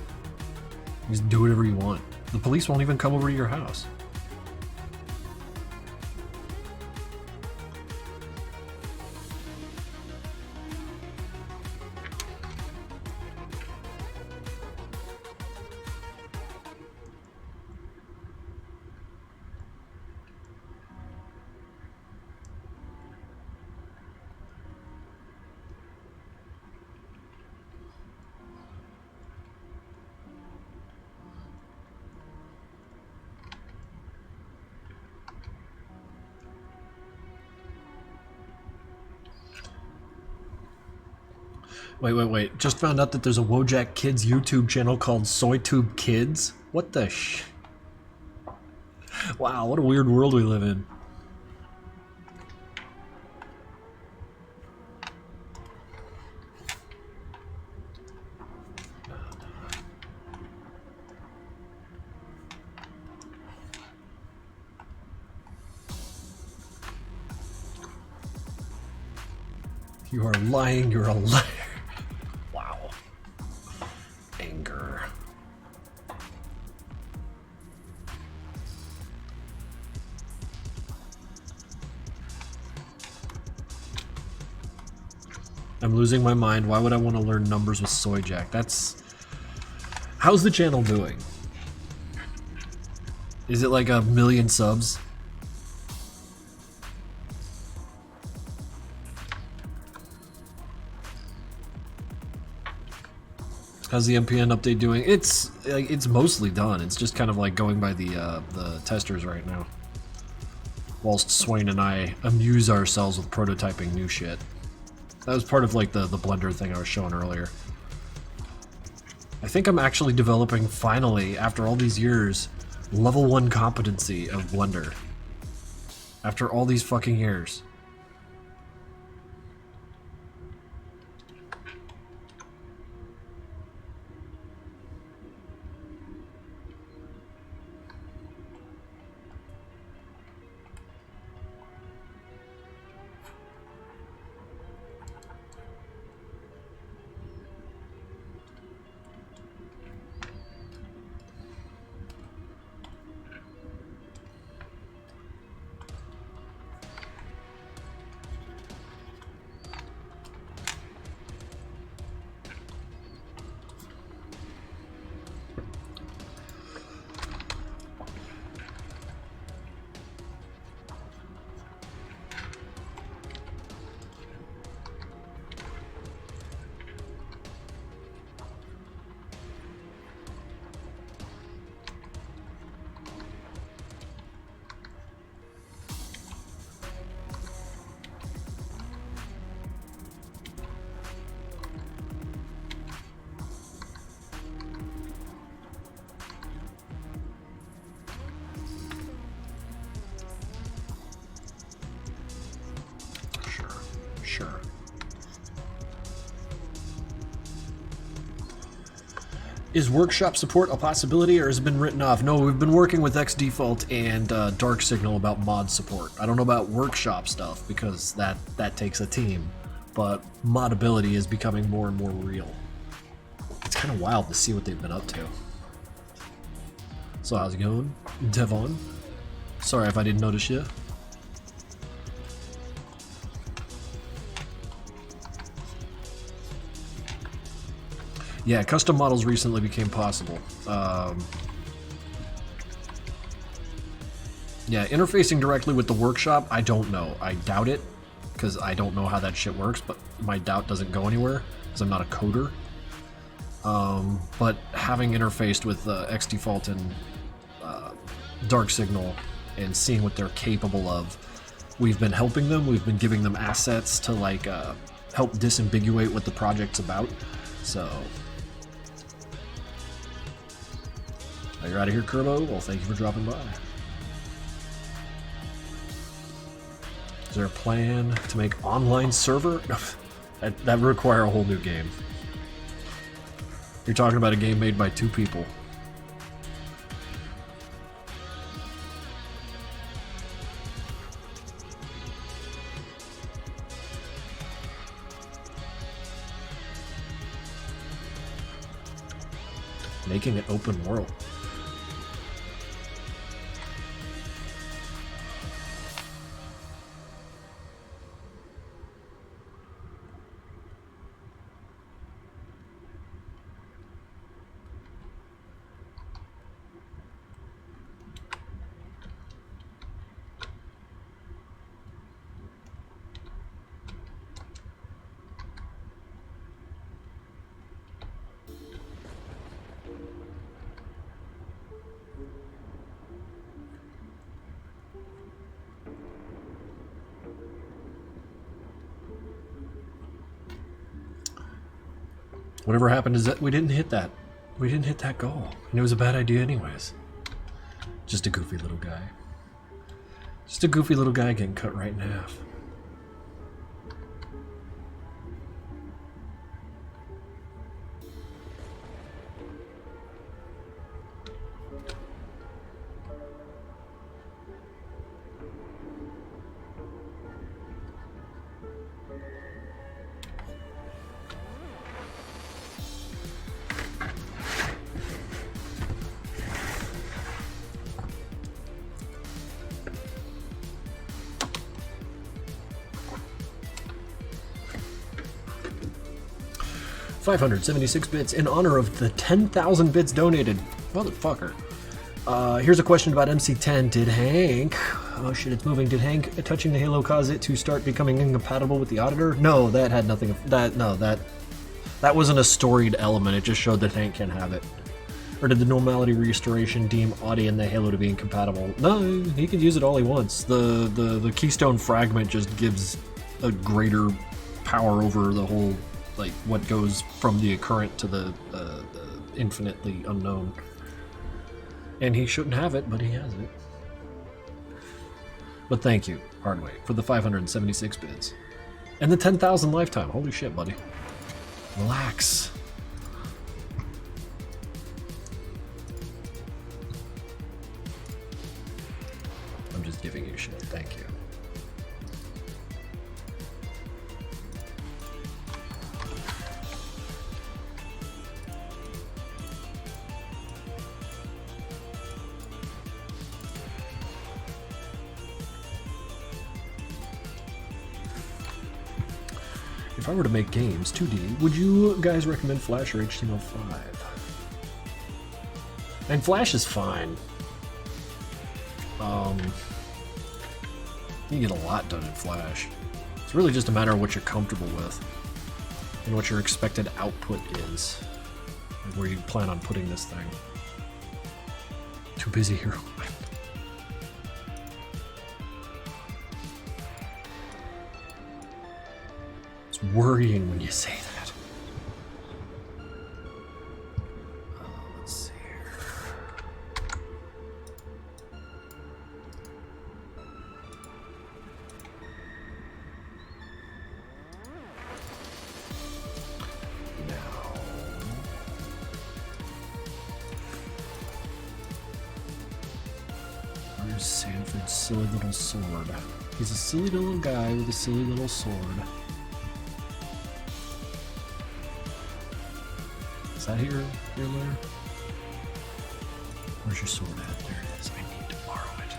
S1: You just do whatever you want. The police won't even come over to your house. Wait. Just found out that there's a Wojak Kids YouTube channel called SoyTube Kids. What the Wow, what a weird world we live in. You are lying, you're a liar. Wow. Anger. I'm losing my mind. Why would I want to learn numbers with Soyjack? That's... How's the channel doing? Is it like 1 million subs? How's the MPN update doing? It's mostly done. It's just kind of like going by the testers right now. Whilst Swain and I amuse ourselves with prototyping new shit. That was part of like the Blender thing I was showing earlier. I think I'm actually developing, finally, after all these years, level 1 competency of Blender. After all these fucking years. Sure. Is workshop support a possibility, or has it been written off? No, we've been working with XDefault and Dark Signal about mod support. I don't know about workshop stuff, because that takes a team, but modability is becoming more and more real. It's kind of wild to see what they've been up to. So how's it going, Devon? Sorry if I didn't notice you. Yeah, custom models recently became possible. Yeah, interfacing directly with the workshop, I don't know. I doubt it, because I don't know how that shit works, but my doubt doesn't go anywhere, because I'm not a coder. But having interfaced with XDefault and Dark Signal and seeing what they're capable of, we've been helping them. We've been giving them assets to like help disambiguate what the project's about. So... Oh, you're out of here, Kerbo? Well, thank you for dropping by. Is there a plan to make online server? that would require a whole new game. You're talking about a game made by 2 people. Making it open world. Whatever happened is that we didn't hit that. We didn't hit that goal. And it was a bad idea anyways. Just a goofy little guy. Just a goofy little guy getting cut right in half. $576 bits in honor of the 10,000 bits donated. Motherfucker. Here's a question about MC10. Did Hank... Oh shit, it's moving. Did Hank touching the Halo cause it to start becoming incompatible with the auditor? No, that had nothing... That wasn't a storied element. It just showed that Hank can have it. Or did the normality restoration deem Audi and the Halo to be incompatible? No, he can use it all he wants. The Keystone Fragment just gives a greater power over the whole... like what goes from the current to the infinitely unknown. And he shouldn't have it, but he has it. But thank you, Hardway, for the 576 bits. And the 10,000 lifetime. Holy shit, buddy. Relax. I'm just giving you shit. Thank you. If I were to make games 2D, would you guys recommend Flash or HTML5? And Flash is fine. You get a lot done in Flash. It's really just a matter of what you're comfortable with and what your expected output is, and where you plan on putting this thing. Too busy here. It's worrying when you say that. Let's see here. Now, where's Sanford's silly little sword? He's a silly little guy with a silly little sword. Is that here, there? Where's your sword at? There it is. I need to borrow it.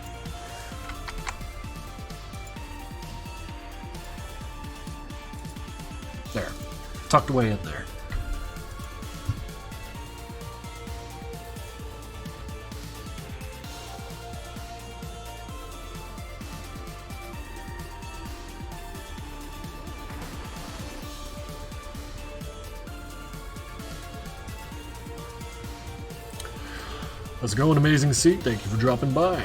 S1: There. Tucked away in there. Let's go, an amazing seat. Thank you for dropping by.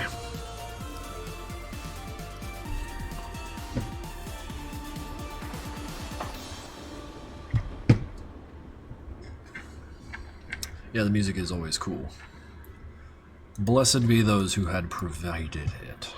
S1: Yeah, the music is always cool. Blessed be those who had provided it.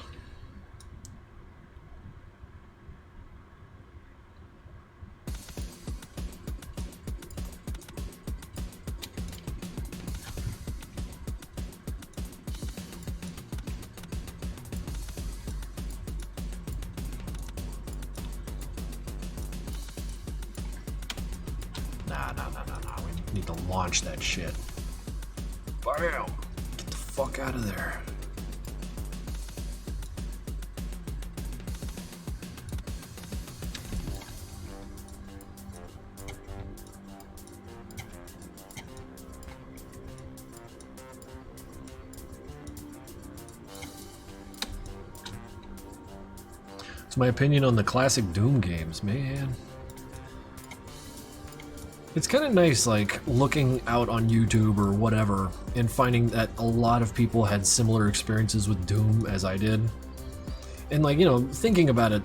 S1: Nah. We need to launch that shit. Bam! Get the fuck out of there. It's my opinion on the classic Doom games, man. It's kind of nice, like, looking out on YouTube or whatever and finding that a lot of people had similar experiences with Doom as I did. And, like, you know, thinking about it,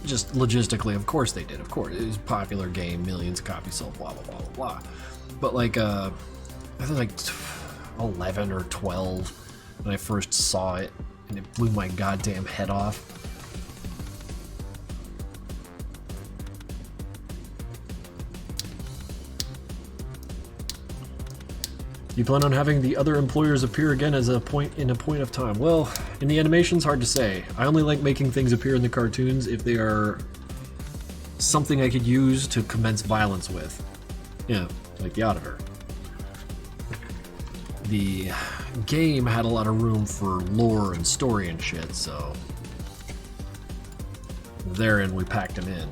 S1: just logistically, of course they did. Of course, it was a popular game, millions of copies sold, blah blah blah blah blah. But like, I think like 11 or 12 when I first saw it, and it blew my goddamn head off. You plan on having the other employers appear again as a point of time? Well, in the animation's hard to say. I only like making things appear in the cartoons if they are something I could use to commence violence with. Yeah, like the auditor. The game had a lot of room for lore and story and shit, so therein we packed them in.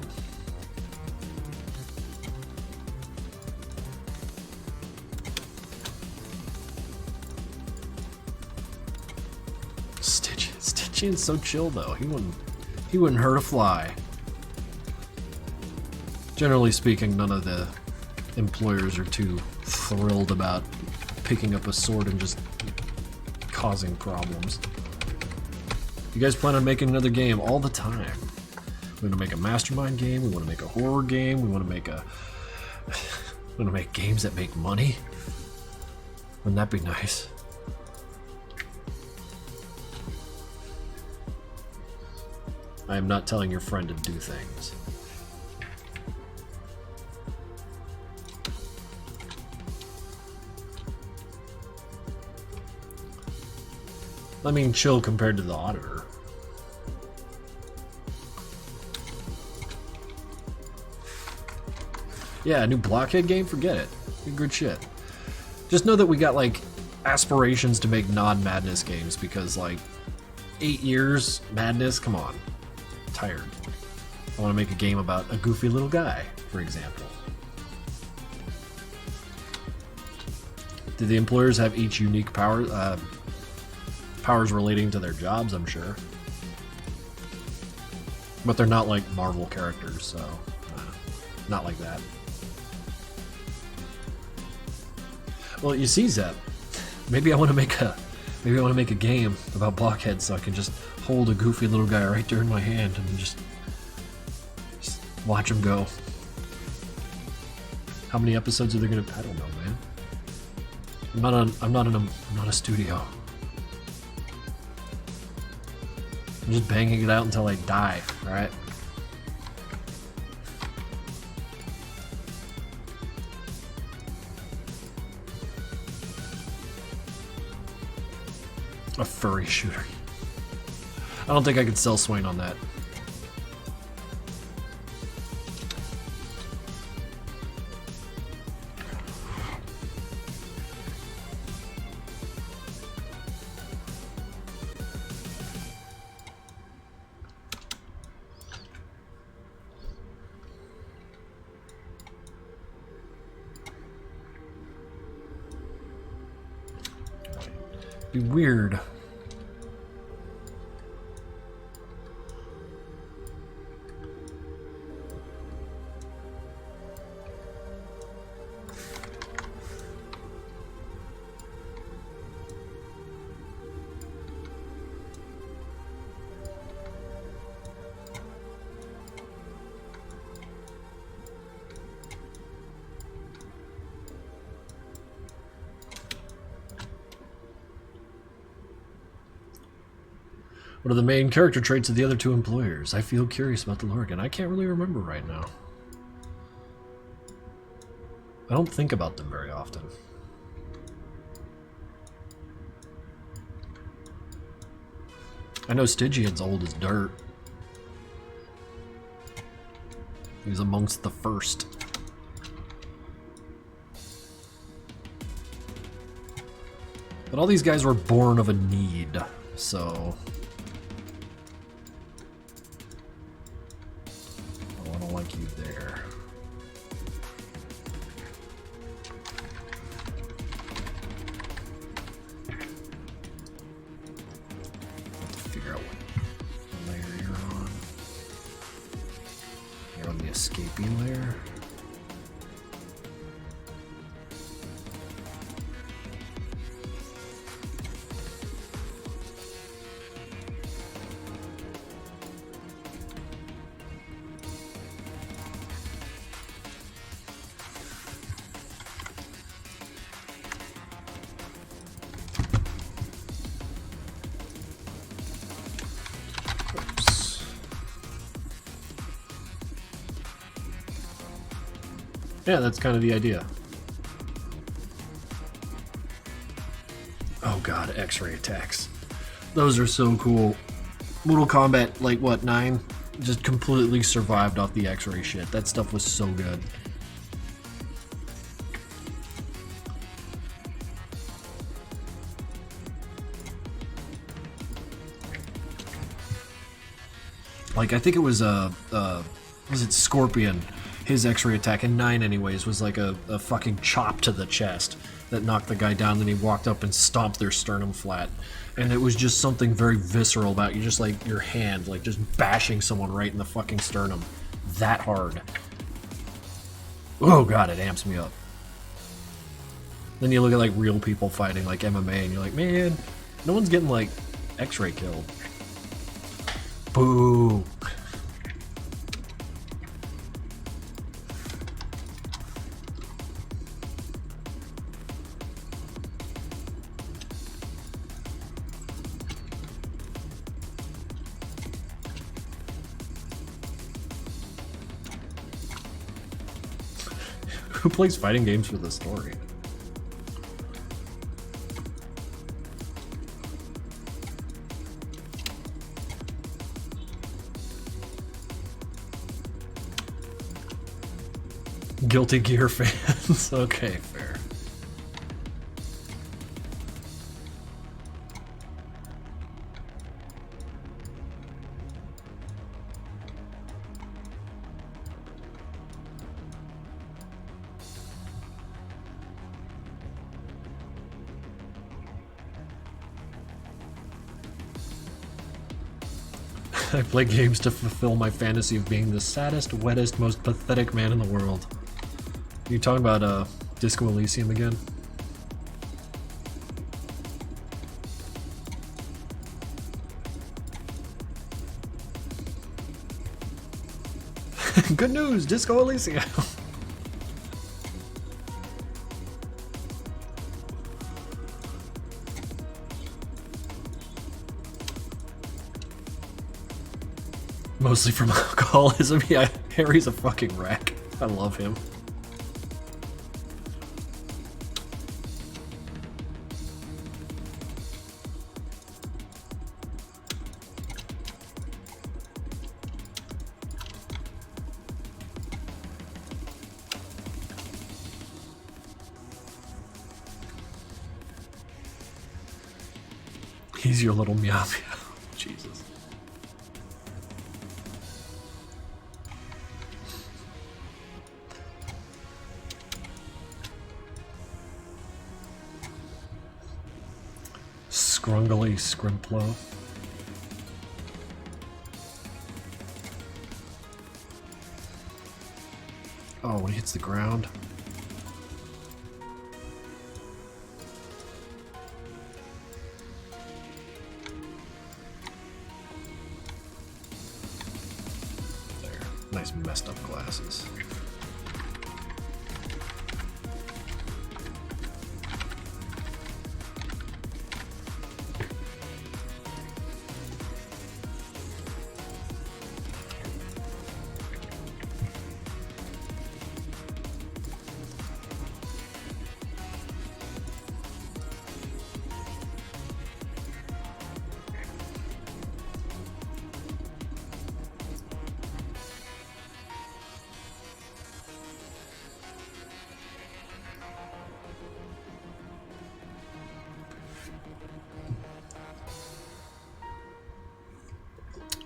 S1: Stitchian's so chill though. He wouldn't hurt a fly. Generally speaking, none of the employers are too thrilled about picking up a sword and just causing problems. You guys plan on making another game all the time. We want to make a mastermind game, we want to make a horror game, we want to make games that make money. Wouldn't that be nice? I am not telling your friend to do things. I mean, chill compared to the auditor. Yeah, a new Blockhead game? Forget it. Good shit. Just know that we got, like, aspirations to make non-Madness games because, like, 8 years, Madness? Come on. I'm tired. I want to make a game about a goofy little guy, for example. Do the employers have each unique powers relating to their jobs? I'm sure. But they're not like Marvel characters, so not like that. Well, you see, Zep, maybe I want to make a game about Blockhead so I can just hold a goofy little guy right there in my hand and just watch him go. How many episodes are they gonna? I don't know, man. I'm not a studio. I'm just banging it out until I die. All right. A furry shooter. I don't think I could sell Swain on that. Be weird. What are the main character traits of the other two employers? I feel curious about the lore again. I can't really remember right now. I don't think about them very often. I know Stygian's old as dirt. He was amongst the first. But all these guys were born of a need, so... I don't like you there. Have to figure out what layer you're on. You're on the escaping layer. Yeah, that's kind of the idea. Oh god, X-ray attacks. Those are so cool. Mortal Kombat, like what, 9? Just completely survived off the X-ray shit. That stuff was so good. Like, I think it was it Scorpion? His X-ray attack in 9 anyways was like a fucking chop to the chest that knocked the guy down, then he walked up and stomped their sternum flat. And it was just something very visceral about you, just like your hand, like just bashing someone right in the fucking sternum. That hard. Oh god, it amps me up. Then you look at like real people fighting like MMA and you're like, man, no one's getting like X-ray killed. Boo. Who plays fighting games for the story? Guilty Gear fans. Okay, fair. I play games to fulfill my fantasy of being the saddest, wettest, most pathetic man in the world. You talking about Disco Elysium again? Good news, Disco Elysium. Mostly from alcoholism. Yeah, Harry's a fucking wreck. I love him. He's your little meow meow. Jesus. Scrungly Scrimplo. Oh, when he hits the ground. There. Nice messed up glasses.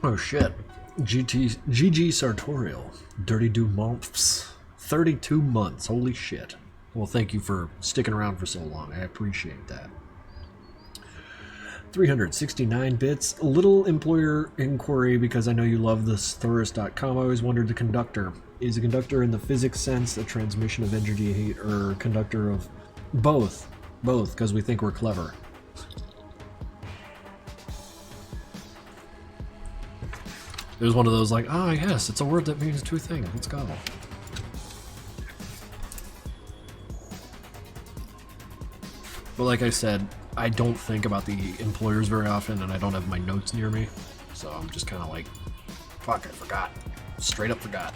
S1: Oh shit. GG Sartorial. Dirty Do months. 32 months. Holy shit. Well, thank you for sticking around for so long. I appreciate that. 369 bits. Little employer inquiry because I know you love this Thoris.com. I always wondered the conductor. Is a conductor in the physics sense a transmission of energy heat or conductor of both? Both, because we think we're clever. It was one of those like, ah, yes, it's a word that means two things. Let's go. But like I said, I don't think about the employers very often, and I don't have my notes near me. So I'm just kind of like, fuck, I forgot. Straight up forgot.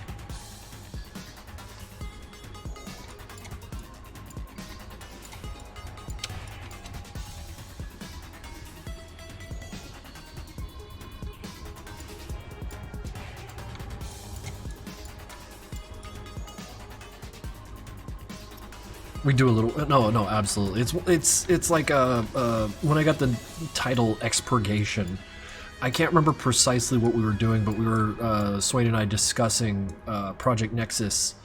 S1: We do a little. No, absolutely. It's like when I got the title Expurgation. I can't remember precisely what we were doing, but we were Swain and I discussing Project Nexus,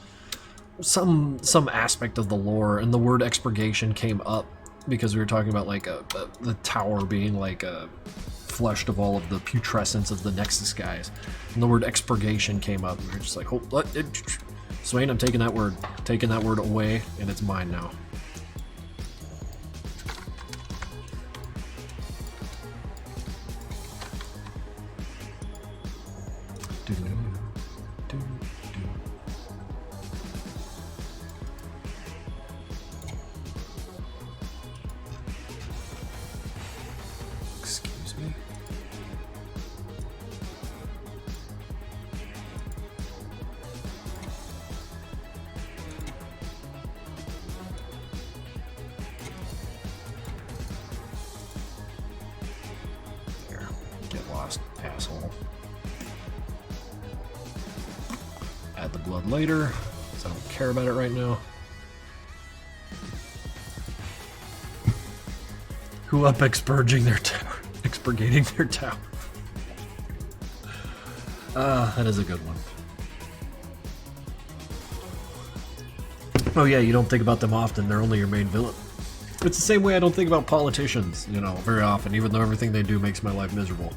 S1: some aspect of the lore, and the word expurgation came up because we were talking about like the tower being like flushed of all of the putrescence of the Nexus guys, and the word expurgation came up. And we were just like, hold, Swain, I'm taking that word away, and it's mine now. Excuse me. There. Get lost, asshole. Add the blood later, because I don't care about it right now. Who up expurgating their tower? Expurgating their tower. That is a good one. Oh yeah, you don't think about them often. They're only your main villain. It's the same way I don't think about politicians, you know, very often, even though everything they do makes my life miserable.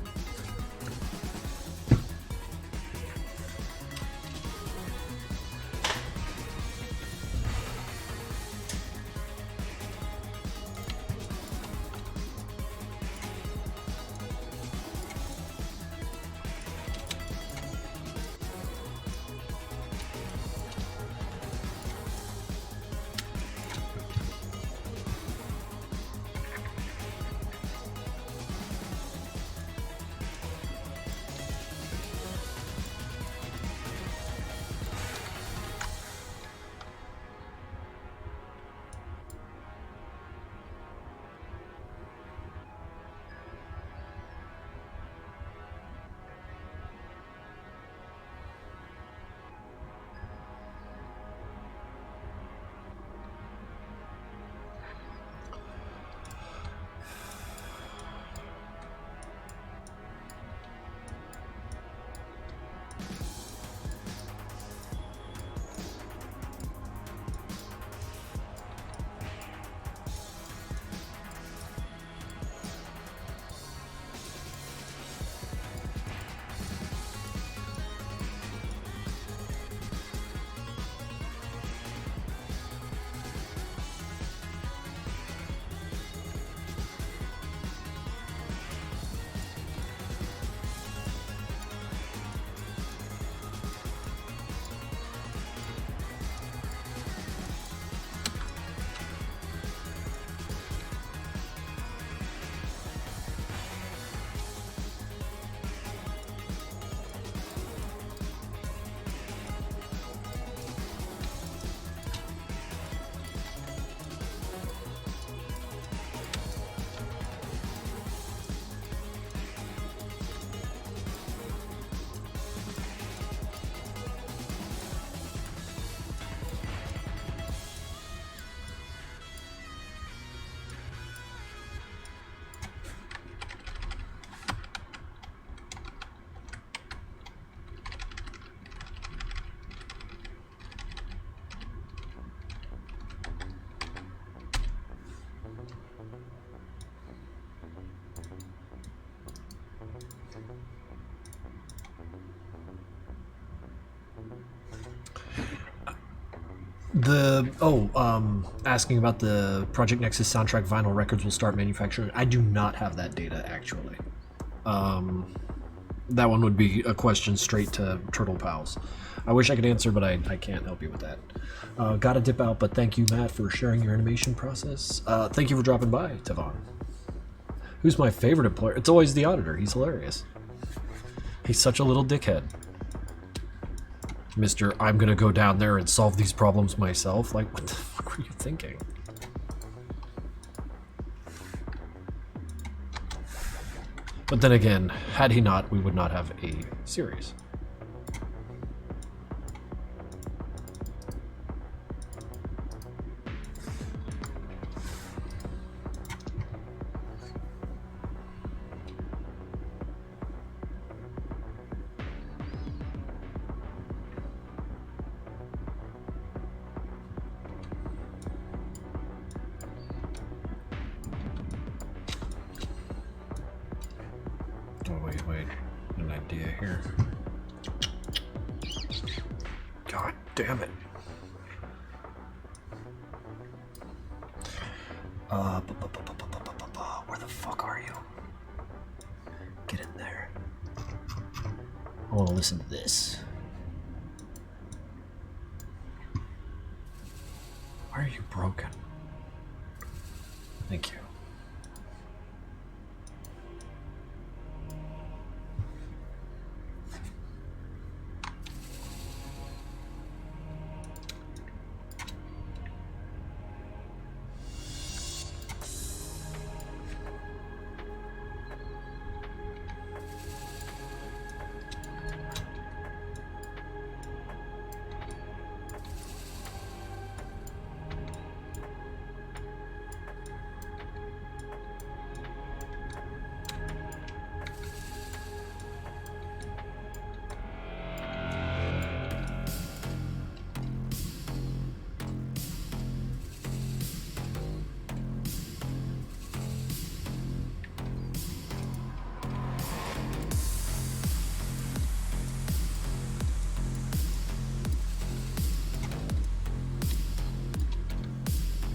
S1: Asking about the Project Nexus soundtrack vinyl records will start manufacturing. I do not have that data, actually. That one would be a question straight to Turtle Pals. I wish I could answer, but I can't help you with that. Gotta dip out, but thank you, Matt, for sharing your animation process. Thank you for dropping by, Tavon. Who's my favorite employer? It's always the auditor. He's hilarious. He's such a little dickhead. Mr. I'm gonna go down there and solve these problems myself. Like, what the fuck were you thinking? But then again, had he not, we would not have a series. idea here. God damn it. Where the fuck are you? Get in there. I want to listen to this. Why are you broken? Thank you.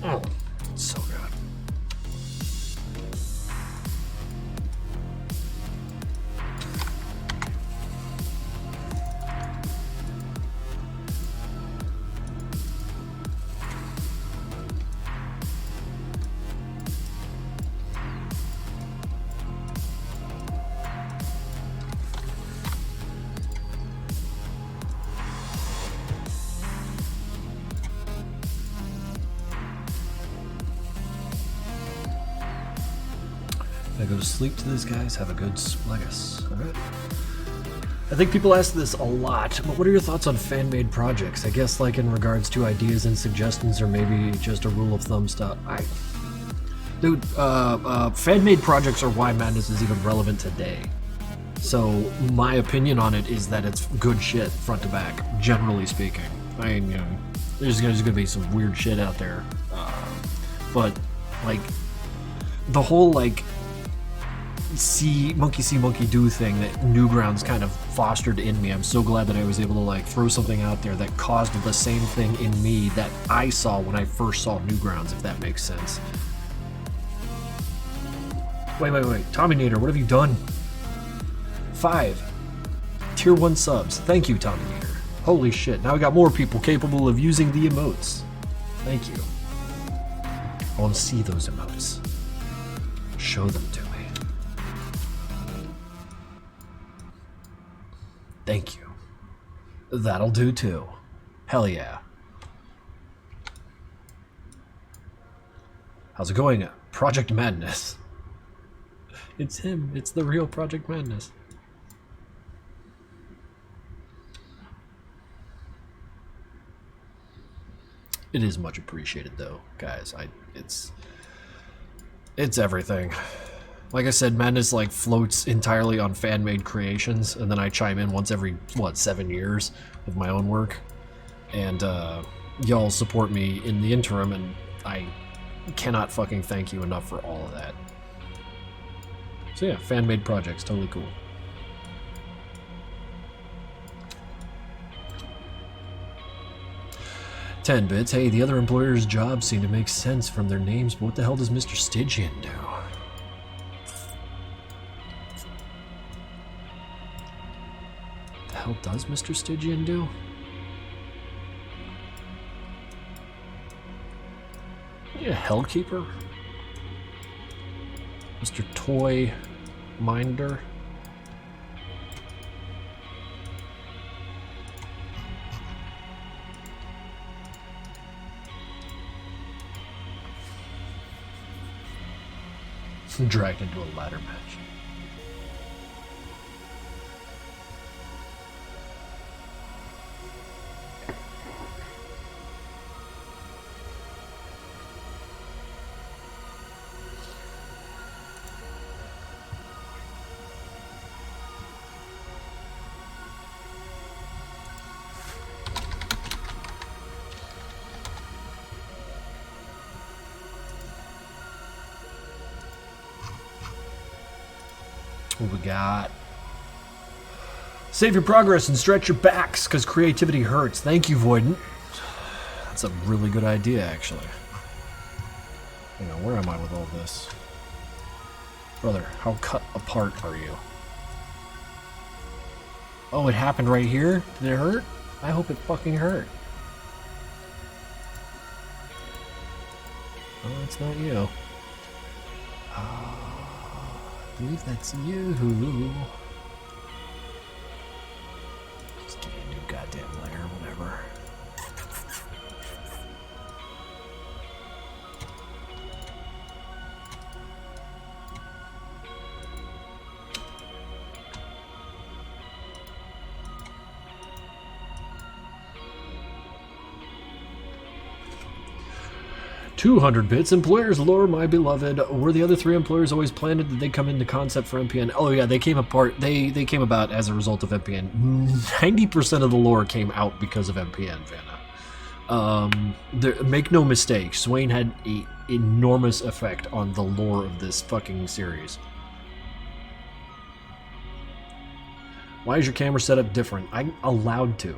S1: Oh, so good. I go to sleep to this, guys. Have a good slegus. Alright. I think people ask this a lot, but what are your thoughts on fan-made projects? I guess like in regards to ideas and suggestions, or maybe just a rule of thumb stuff. Dude, fan-made projects are why Madness is even relevant today. So my opinion on it is that it's good shit front to back, generally speaking. I mean, you know, there's gonna be some weird shit out there, but like the whole like monkey see monkey do thing that Newgrounds kind of fostered in me. I'm so glad that I was able to like throw something out there that caused the same thing in me that I saw when I first saw Newgrounds, if that makes sense. Wait, Tommy Nader, what have you done? 5 tier 1 subs. Thank you, Tommy Nader. Holy shit, now we got more people capable of using the emotes. Thank you. I want to see those emotes. Show them to me. Thank you. That'll do too. Hell yeah. How's it going? Project Madness. It's him. It's the real Project Madness. It is much appreciated though, guys. It's everything. Like I said, Madness like floats entirely on fan-made creations, and then I chime in once every, 7 years with my own work. And y'all support me in the interim, and I cannot fucking thank you enough for all of that. So yeah, fan-made projects, totally cool. Ten bits. Hey, the other employers' jobs seem to make sense from their names, but what the hell does Mr. Stygian do? The hell does Mr. Stygian do? Yeah, Hellkeeper? Mr. Toy Minder? Dragged into a ladder match. What we got? Save your progress and stretch your backs, because creativity hurts. Thank you, Voidant. That's a really good idea, actually. Hang on, where am I with all this? Brother, how cut apart are you? Oh, it happened right here? Did it hurt? I hope it fucking hurt. Oh, it's not you. I believe that's you. Just give me a new goddamn layer, whatever. $200 bits. Employers lore, my beloved. Were the other 3 employers always planned? Did they come into concept for MPN? Oh yeah, they came apart. They came about as a result of MPN. 90% of the lore came out because of MPN, Vanna. Make no mistake, Swain had an enormous effect on the lore of this fucking series. Why is your camera setup different? I'm allowed to.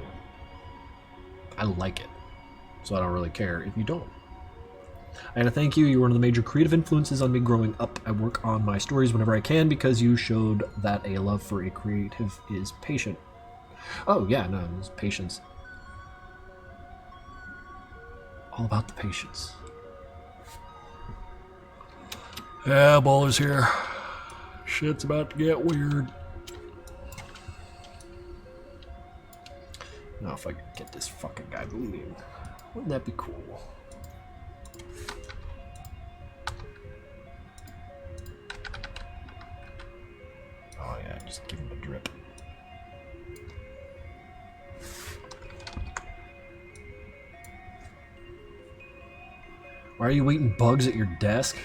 S1: I like it. So I don't really care if you don't. I gotta thank you. You were one of the major creative influences on me growing up. I work on my stories whenever I can because you showed that a love for a creative is patient. Oh, yeah, no, it's patience. All about the patience. Yeah, Baller's here. Shit's about to get weird. Now, if I could get this fucking guy bleeding, wouldn't that be cool? Oh yeah, just give him a drip. Why are you eating bugs at your desk?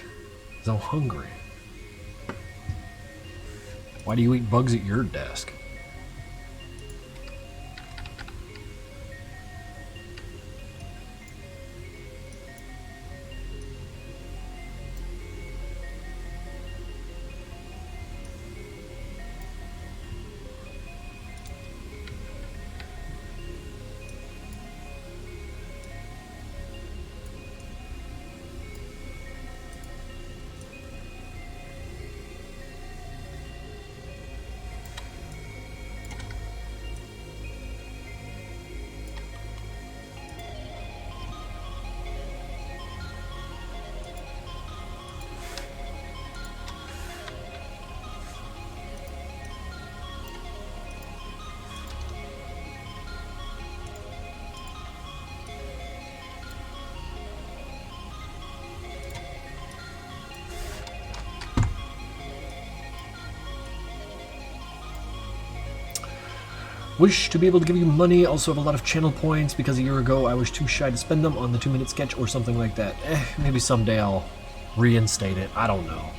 S1: Because I'm hungry. Why do you eat bugs at your desk? Wish to be able to give you money, also have a lot of channel points because a year ago I was too shy to spend them on the 2-minute sketch or something like that. Maybe someday I'll reinstate it. I don't know.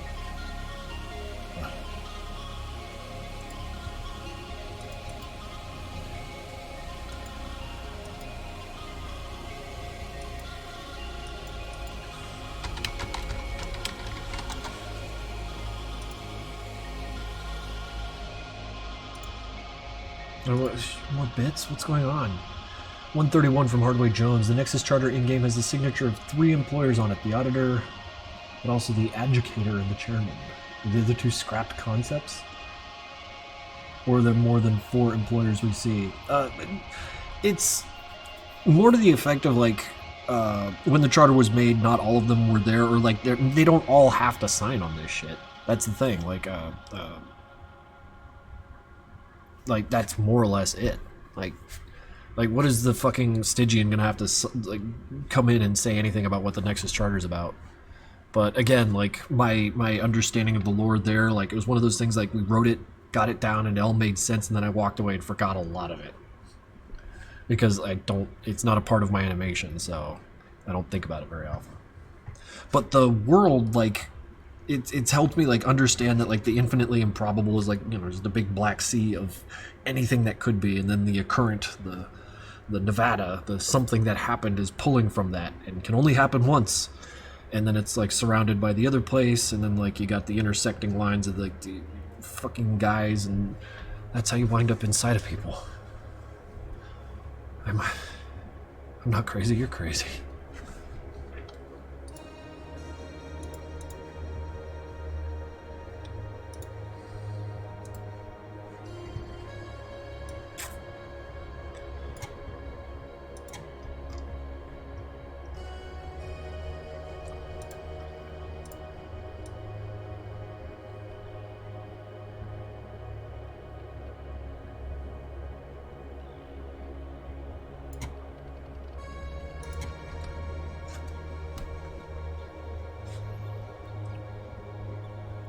S1: More bits? What's going on? 131 from Hardway Jones. The Nexus charter in-game has the signature of 3 employers on it. The auditor, but also the adjudicator and the chairman. Are the other 2 scrapped concepts? Or are there more than 4 employers we see? It's more to the effect of like, when the charter was made, not all of them were there, or like they don't all have to sign on this shit. That's the thing. Like that's more or less it. Like what is the fucking Stygian gonna have to like come in and say anything about what the Nexus Charter's about? But again, like my understanding of the lore there, like it was one of those things like we wrote it, got it down, and it all made sense, and then I walked away and forgot a lot of it because it's not a part of my animation, so I don't think about it very often. But the world, like, it's helped me like understand that like the infinitely improbable is like, you know, just the big black sea of anything that could be, and then the occurrent, the Nevada, the something that happened is pulling from that and can only happen once, and then it's like surrounded by the other place, and then like you got the intersecting lines of like the fucking guys and That's how you wind up inside of people. I'm not crazy, you're crazy.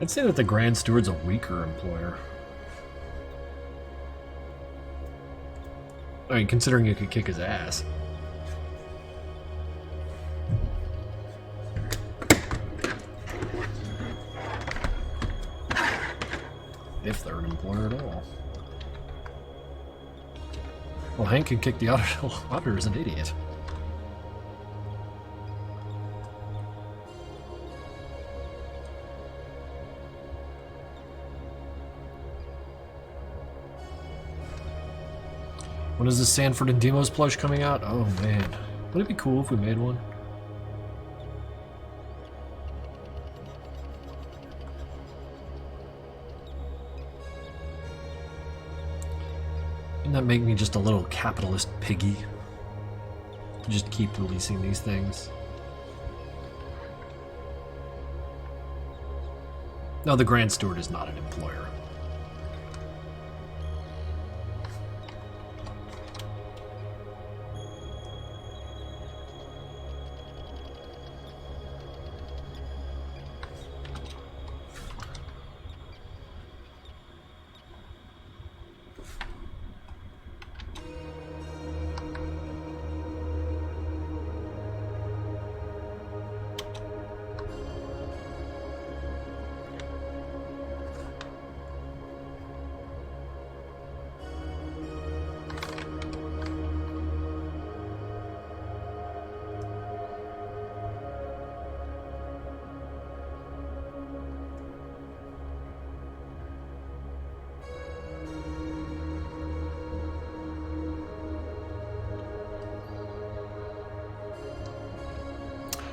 S1: I'd say that the Grand Steward's a weaker employer. I mean, considering you could kick his ass. If they're an employer at all. Well, Hank can kick the auditor is an idiot. When is the Sanford and Demos plush coming out? Oh man. Would it be cool if we made one? Wouldn't that make me just a little capitalist piggy? To just keep releasing these things. No, the Grand Steward is not an employer.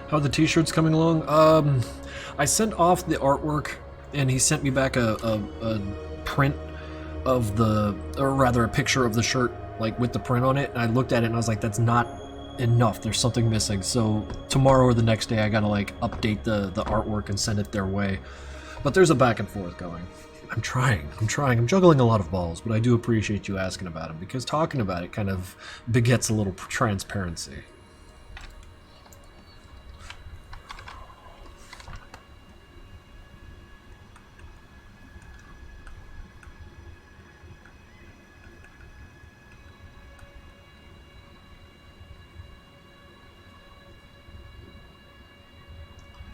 S1: How are the t-shirts coming along? I sent off the artwork and he sent me back a print of the, or rather a picture of the shirt, like with the print on it, and I looked at it and I was like, that's not enough, there's something missing. So tomorrow or the next day I gotta like update the artwork and send it their way. But there's a back and forth going. I'm trying, I'm juggling a lot of balls, but I do appreciate you asking about it, because talking about it kind of begets a little transparency.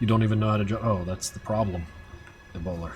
S1: You don't even know how to oh, that's the problem, the bowler.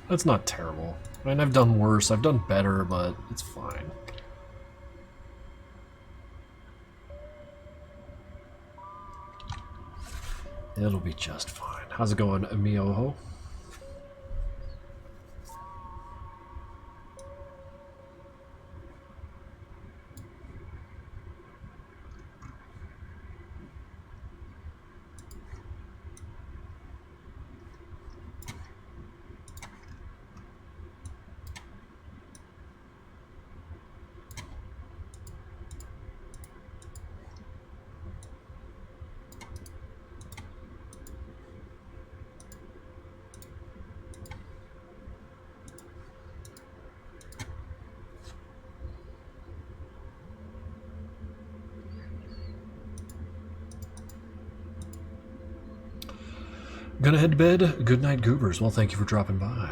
S1: That's not terrible. I mean, I've done worse, I've done better, but it's fine. It'll be just fine. How's it going, Amioho? Gonna head to bed. Good night, goobers. Well, thank you for dropping by.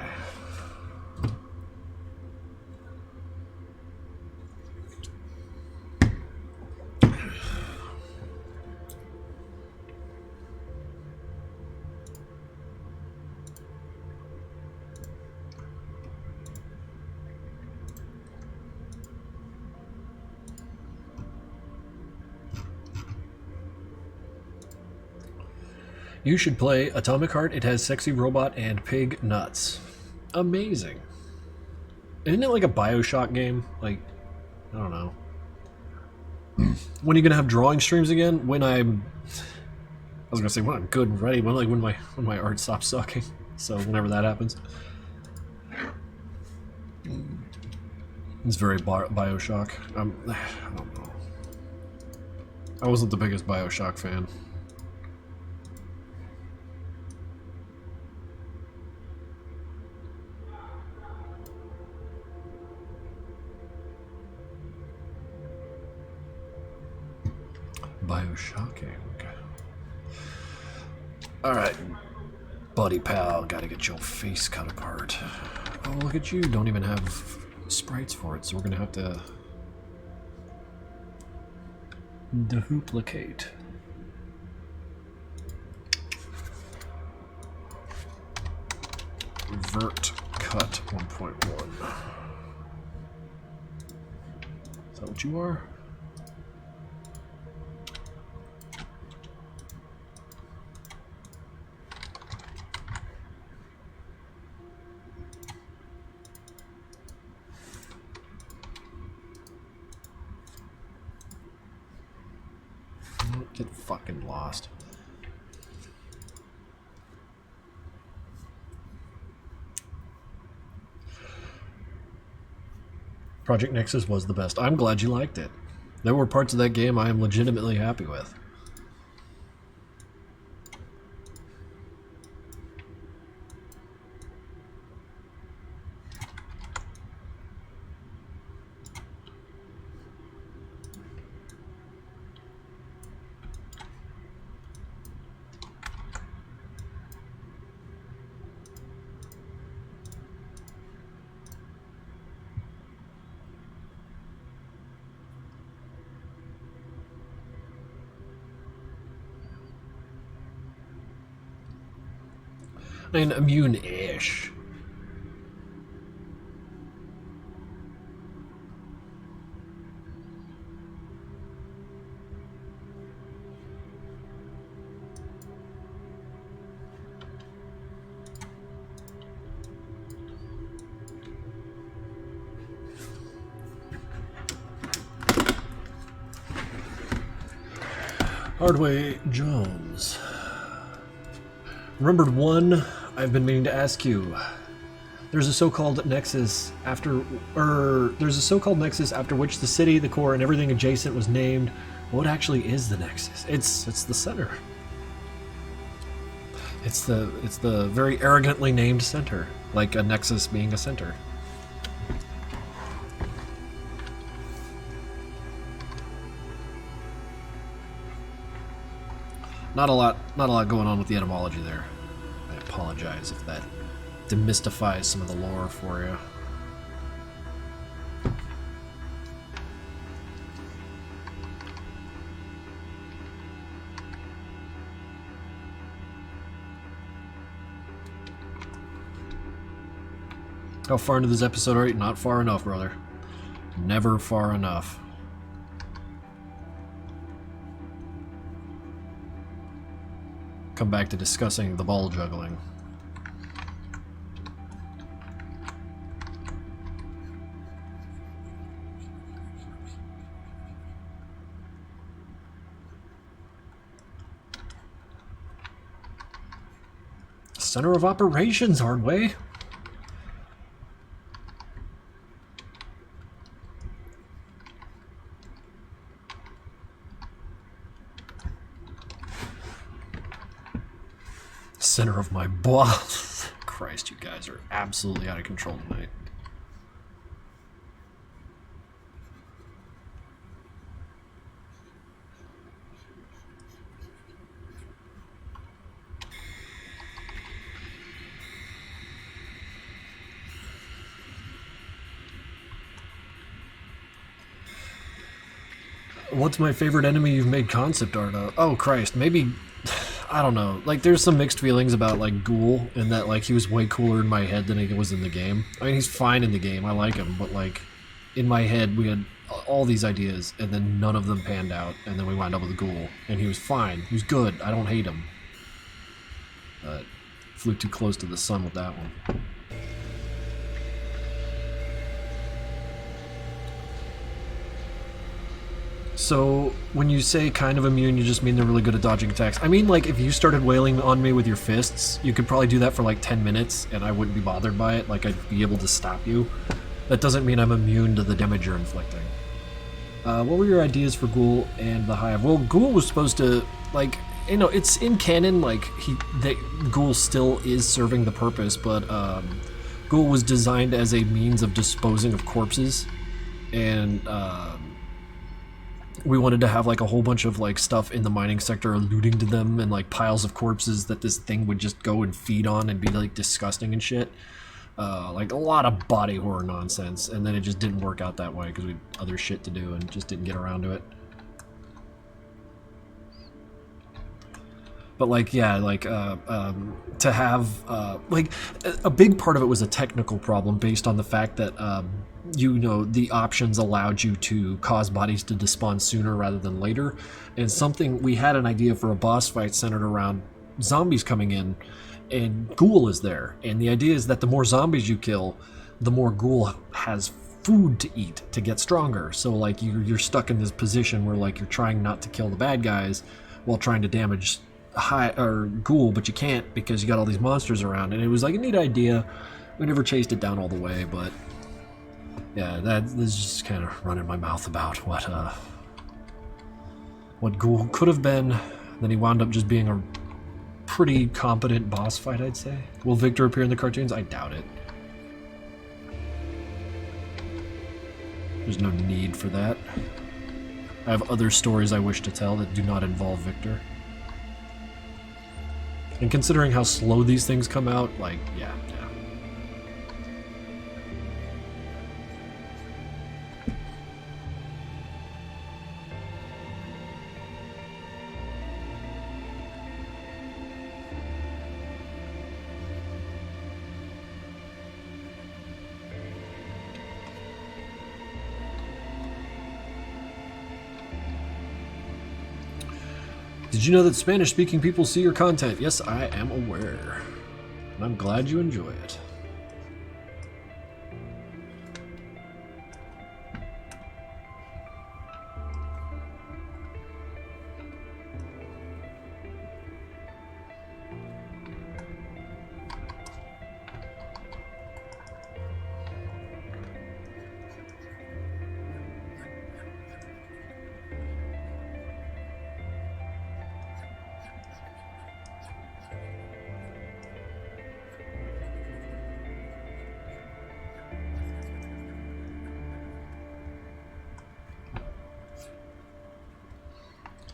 S1: You should play Atomic Heart. It has sexy robot and pig nuts. Amazing. Isn't it like a Bioshock game? Like, I don't know. When are you gonna have drawing streams again? When I'm... I was gonna say when I'm good and ready. When my art stops sucking. So whenever that happens. It's very Bioshock. I don't know. I wasn't the biggest Bioshock fan. Bioshocking. Alright, buddy pal, gotta get your face cut apart. Oh, look at you, don't even have sprites for it, so we're gonna have to duplicate. Vert cut 1.1. Is that what you are? Get fucking lost. Project Nexus was the best. I'm glad you liked it. There were parts of that game I am legitimately happy with. I mean, immune-ish. Hardway Jones. Remembered one I've been meaning to ask you. There's a so-called nexus after which the city, the core, and everything adjacent was named. What actually is the nexus? It's the center. It's the very arrogantly named center, like a nexus being a center. Not a lot going on with the etymology there. I apologize if that demystifies some of the lore for you. How far into this episode are you? Not far enough, brother. Never far enough. Come back to discussing the ball juggling. Center of operations, Hardway. Center of my balls. Christ, you guys are absolutely out of control tonight. What's my favorite enemy you've made concept art of? Oh Christ, maybe, I don't know. Like, there's some mixed feelings about like Ghoul, in that like he was way cooler in my head than he was in the game. I mean, he's fine in the game. I like him, but like in my head we had all these ideas, and then none of them panned out, and then we wound up with Ghoul, and he was fine. He was good. I don't hate him. But flew too close to the sun with that one. So, when you say kind of immune, you just mean they're really good at dodging attacks. I mean, like, if you started wailing on me with your fists, you could probably do that for like 10 minutes, and I wouldn't be bothered by it. Like, I'd be able to stop you. That doesn't mean I'm immune to the damage you're inflicting. What were your ideas for Ghoul and the Hive? Well, Ghoul was supposed to, like, you know, it's in canon, like, Ghoul still is serving the purpose, but Ghoul was designed as a means of disposing of corpses, and we wanted to have like a whole bunch of like stuff in the mining sector alluding to them, and like piles of corpses that this thing would just go and feed on and be like disgusting and shit. Like a lot of body horror nonsense, and then it just didn't work out that way because we had other shit to do and just didn't get around to it. But like, yeah, like to have like a big part of it was a technical problem based on the fact that you know, the options allowed you to cause bodies to despawn sooner rather than later, and something we had an idea for a boss fight centered around zombies coming in, and Ghoul is there, and the idea is that the more zombies you kill, the more Ghoul has food to eat to get stronger. So like you're stuck in this position where like you're trying not to kill the bad guys while trying to damage Ghoul, but you can't because you got all these monsters around. And it was like a neat idea. We never chased it down all the way, but yeah, this is just kind of running my mouth about what Ghoul could have been. Then he wound up just being a pretty competent boss fight, I'd say. Will Victor appear in the cartoons? I doubt it. There's no need for that. I have other stories I wish to tell that do not involve Victor. And considering how slow these things come out, like, yeah. Did you know that Spanish-speaking people see your content? Yes, I am aware. And I'm glad you enjoy it.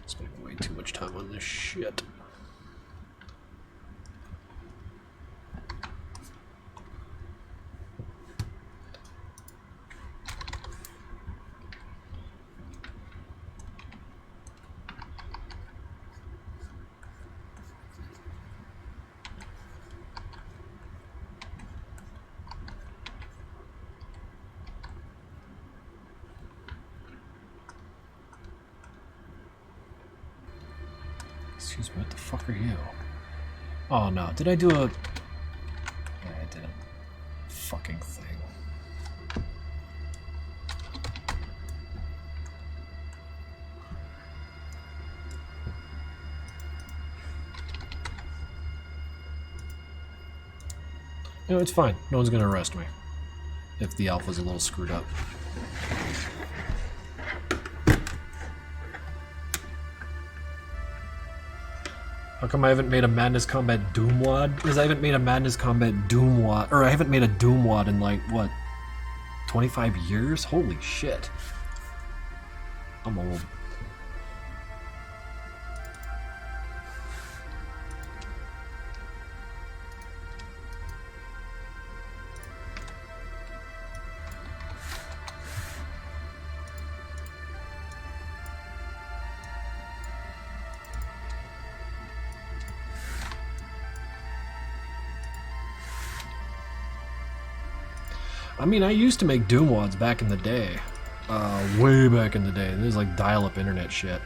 S1: Spending way too much time on this shit. Excuse me, what the fuck are you? Oh no, did I do a... Yeah, I did a fucking thing. No, it's fine. No one's gonna arrest me. If the alpha's a little screwed up. How come I haven't made a Madness Combat Doom WOD? Because I haven't made a Madness Combat Doom WOD, or I haven't made a Doom WOD in like, what, 25 years? Holy shit. I'm old. I mean, I used to make Doom wads back in the day. Way back in the day. There's like dial-up internet shit.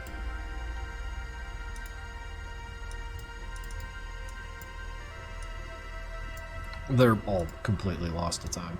S1: They're all completely lost to time.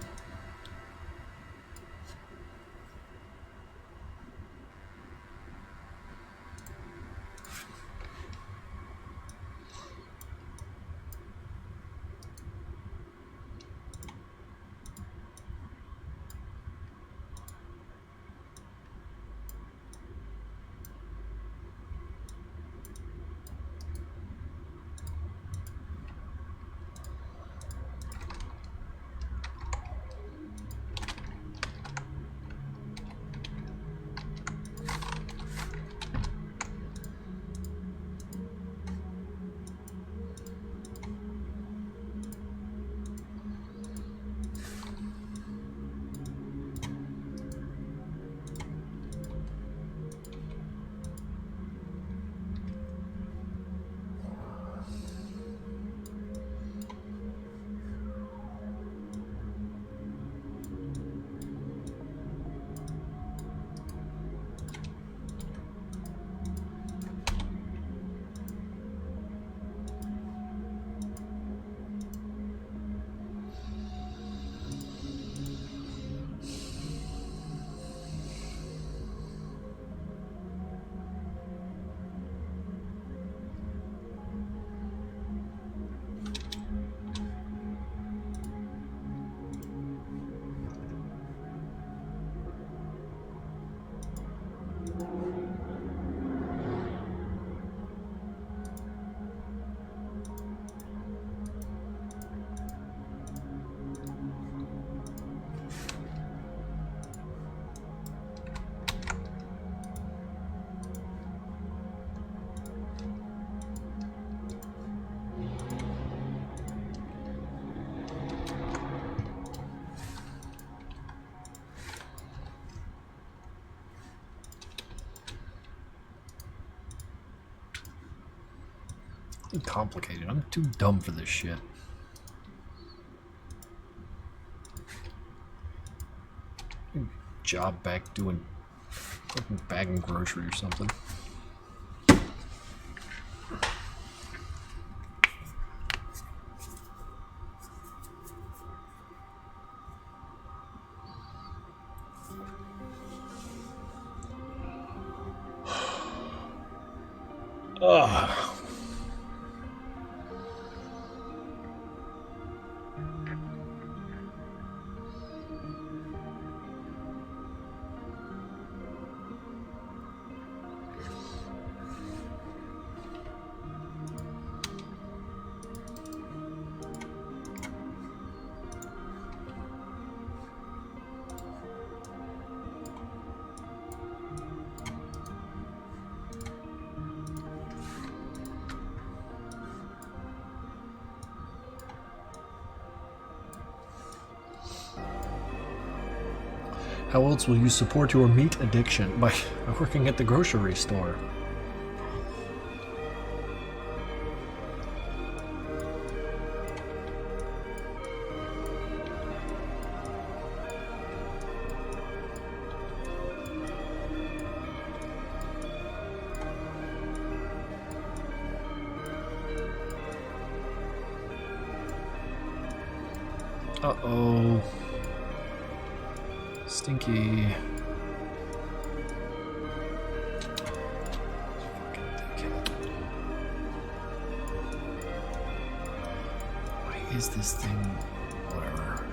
S1: Complicated. I'm too dumb for this shit. Job back doing fucking bagging grocery or something. Ugh. How else will you support your meat addiction? By working at the grocery store. Uh-oh. Stinky. Why is this thing? Whatever.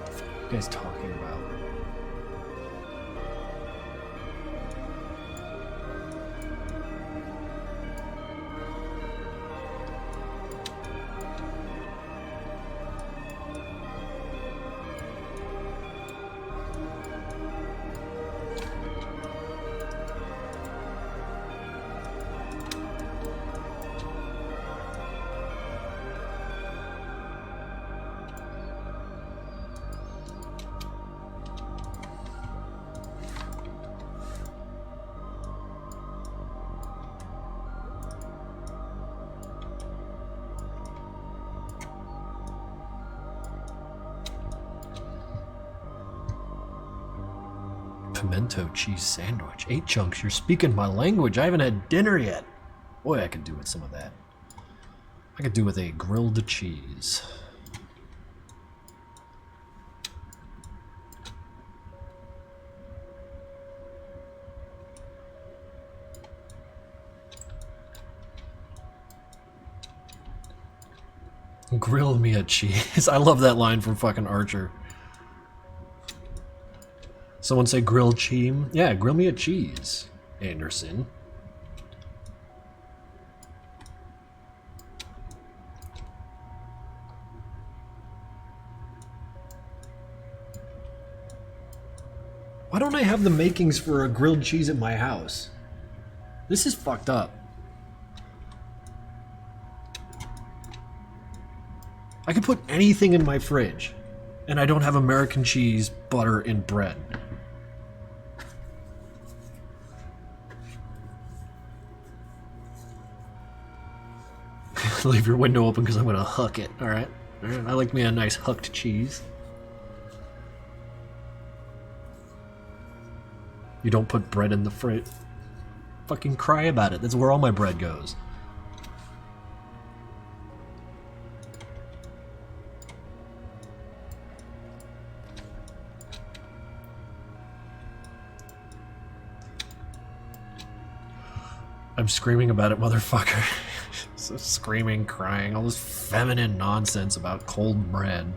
S1: What are you guys talking about? pimento cheese sandwich. 8 chunks. You're speaking my language. I haven't had dinner yet. Boy, I could do with some of that. I could do with a grilled cheese. Grill me a cheese. I love that line from fucking Archer. Someone say grilled cheese? Yeah, grill me a cheese, Anderson. Why don't I have the makings for a grilled cheese at my house? This is fucked up. I could put anything in my fridge, and I don't have American cheese, butter, and bread. Leave your window open because I'm going to huck it, alright? I like me a nice hucked cheese. You don't put bread in the fridge. Fucking cry about it. That's where all my bread goes. I'm screaming about it, motherfucker. So screaming, crying, all this feminine nonsense about cold bread.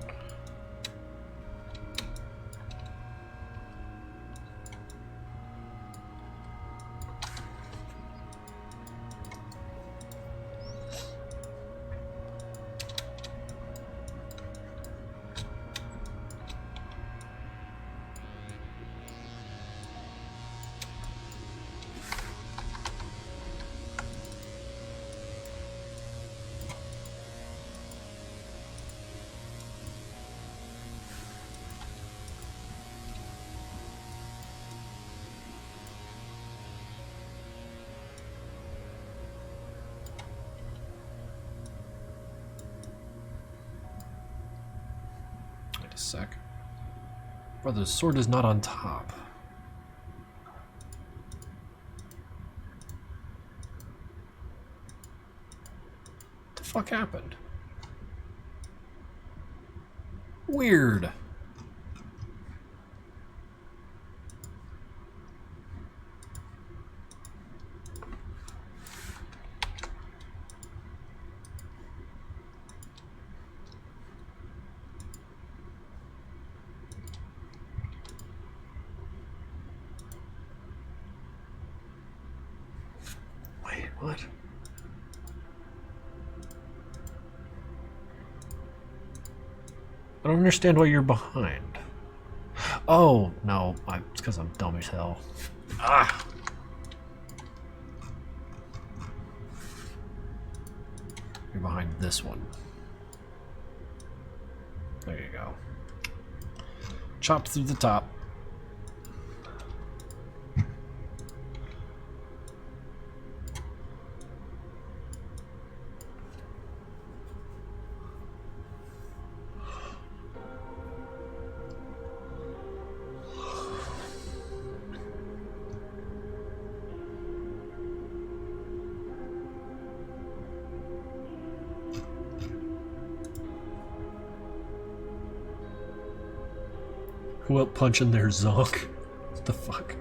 S1: Sec. Brother, the sword is not on top. What the fuck happened? Weird. What? I don't understand why you're behind. Oh, no. It's because I'm dumb as hell. Ah! You're behind this one. There you go. Chopped through the top. Who up punching their zonk? What the fuck?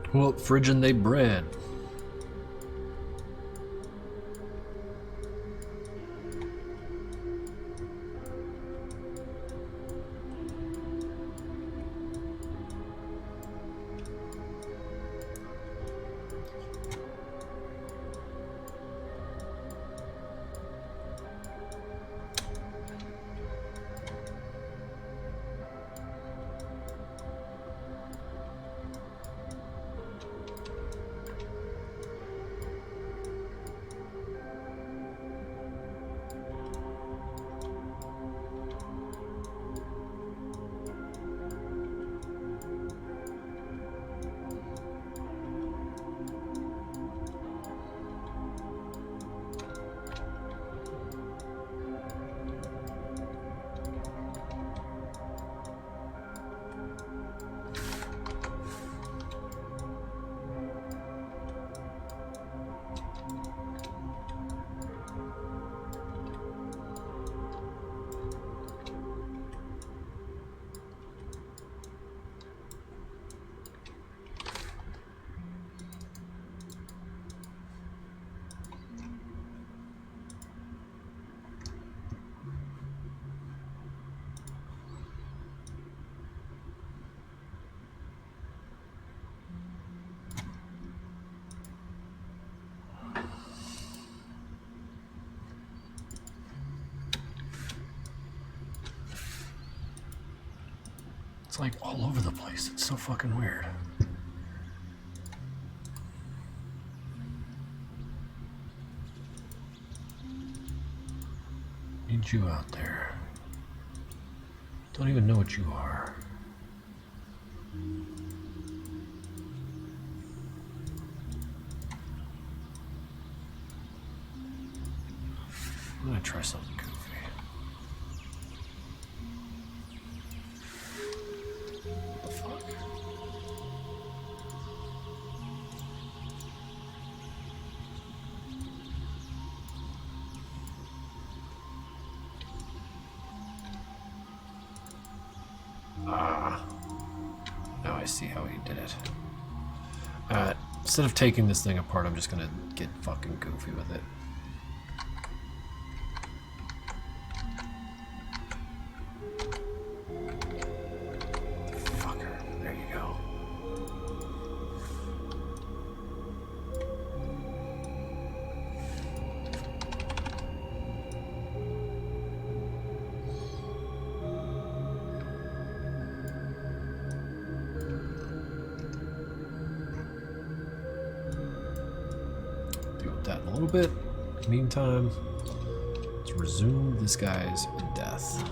S1: Who up fridging they bread? It's like all over the place. It's so fucking weird. Need you out there. Don't even know what you are. I'm gonna try something goofy. What the fuck? Ah. Now I see how he did it. Instead of taking this thing apart, I'm just gonna get fucking goofy with it. That in a little bit. Meantime, let's resume this guy's death.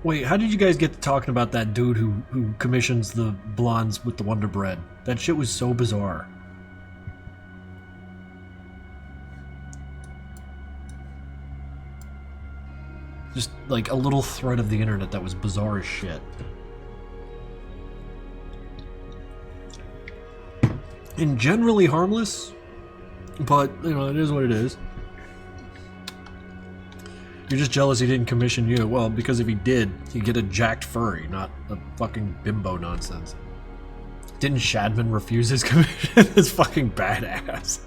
S1: Wait, how did you guys get to talking about that dude who commissions the blondes with the Wonder Bread? That shit was so bizarre. Just like a little thread of the internet that was bizarre as shit. And generally harmless, but you know, it is what it is. You're just jealous he didn't commission you. Well, because if he did, he'd get a jacked furry, not a fucking bimbo nonsense. Didn't Shadman refuse his commission? It's fucking badass.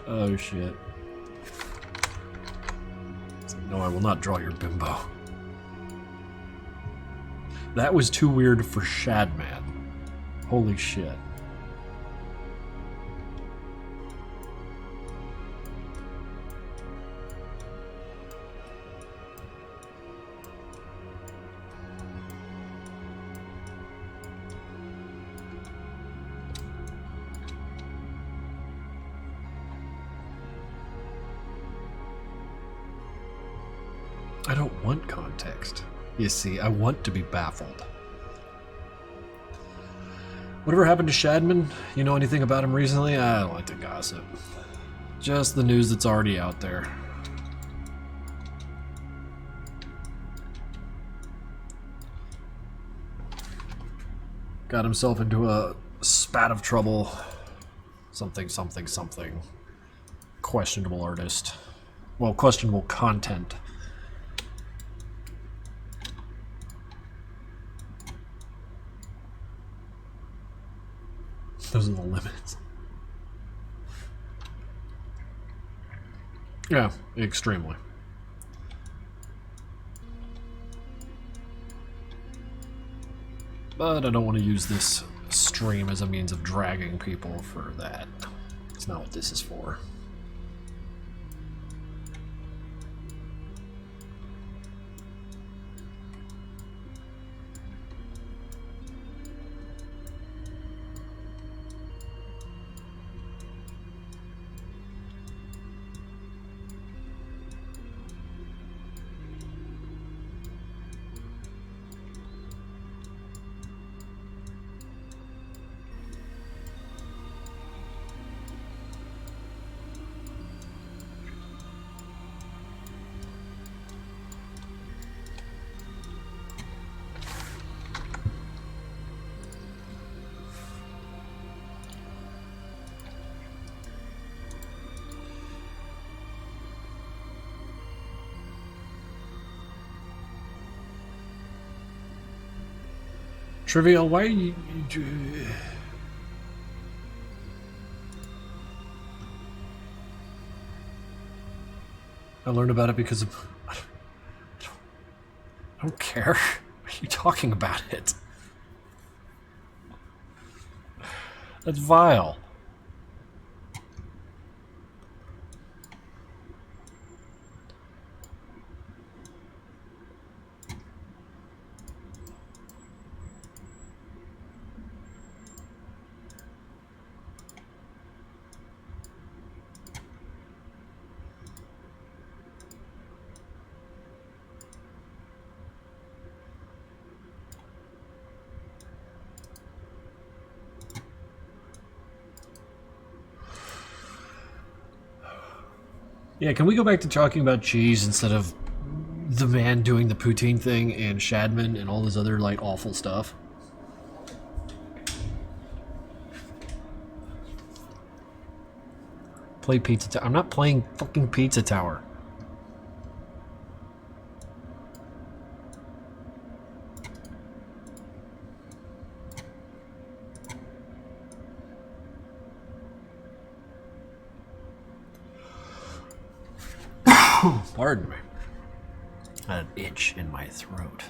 S1: Oh shit. No, I will not draw your bimbo. That was too weird for Shadman. Holy shit. I don't want context. You see, I want to be baffled. Whatever happened to Shadman? You know anything about him recently? I don't like to gossip. Just the news that's already out there. Got himself into a spat of trouble. Something, something, something. Questionable artist. Well, questionable content. Those are the limits. Yeah, extremely. But I don't want to use this stream as a means of dragging people for that. It's not what this is for. Trivial, why are you... I learned about it because of... I don't care. Why are you talking about it? That's vile. Yeah, can we go back to talking about cheese instead of the man doing the poutine thing and Shadman and all this other, like, awful stuff? Play Pizza Tower. I'm not playing fucking Pizza Tower. Pardon me. I had an itch in my throat.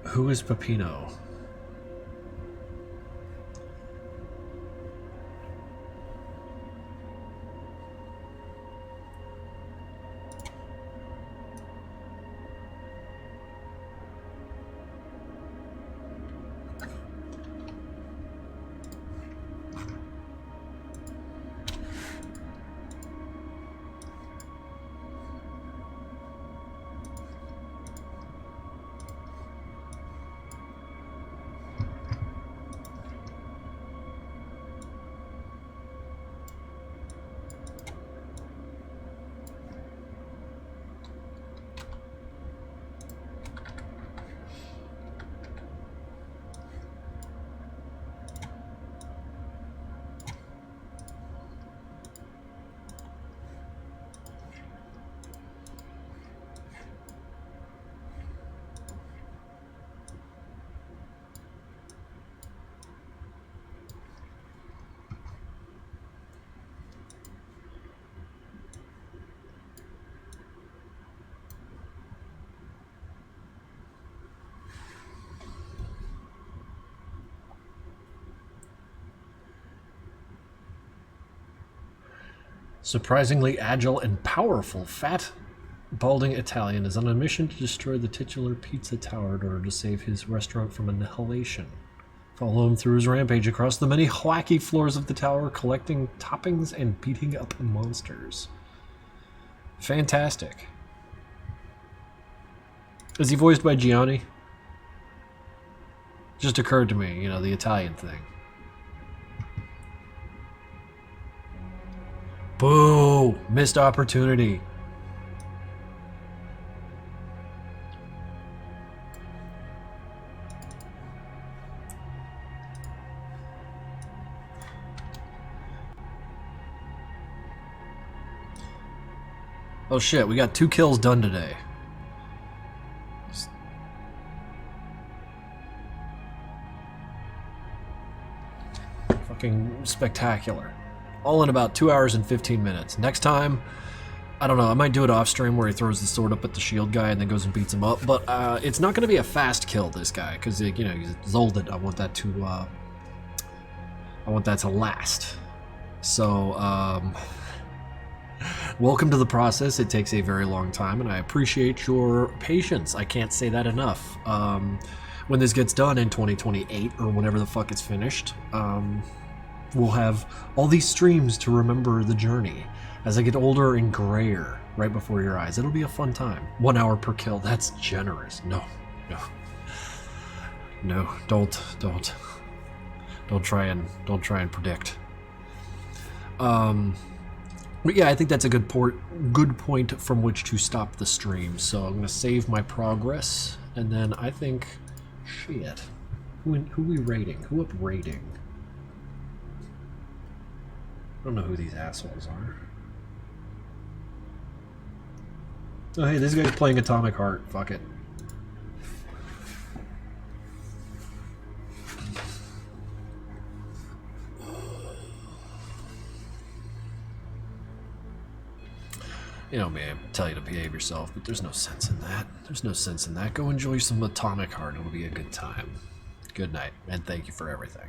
S1: Who is Pepino? Surprisingly agile and powerful, fat, balding Italian is on a mission to destroy the titular pizza tower in order to save his restaurant from annihilation. Follow him through his rampage across the many wacky floors of the tower, collecting toppings and beating up monsters. Fantastic. Is he voiced by Gianni? Just occurred to me, you know, the Italian thing. Boo! Missed opportunity. Oh shit, we got 2 kills done today. Fucking spectacular. All in about 2 hours and 15 minutes. Next time, I don't know, I might do it off stream where he throws the sword up at the shield guy and then goes and beats him up, but it's not going to be a fast kill, this guy, because, you know, he's Zolded. I want that to last. So, welcome to the process. It takes a very long time, and I appreciate your patience. I can't say that enough. When this gets done in 2028, or whenever the fuck it's finished, we'll have all these streams to remember the journey as I get older and grayer right before your eyes. It'll be a fun time. 1 hour per kill. That's generous. No. Don't try and predict. But yeah, I think that's a good point from which to stop the stream. So I'm gonna save my progress, and then I think, shit, who we rating? Who up rating? I don't know who these assholes are. Oh hey, this guy's playing Atomic Heart. Fuck it. You know, man, tell you to behave yourself, but there's no sense in that. There's no sense in that. Go enjoy some Atomic Heart. It'll be a good time. Good night, and thank you for everything.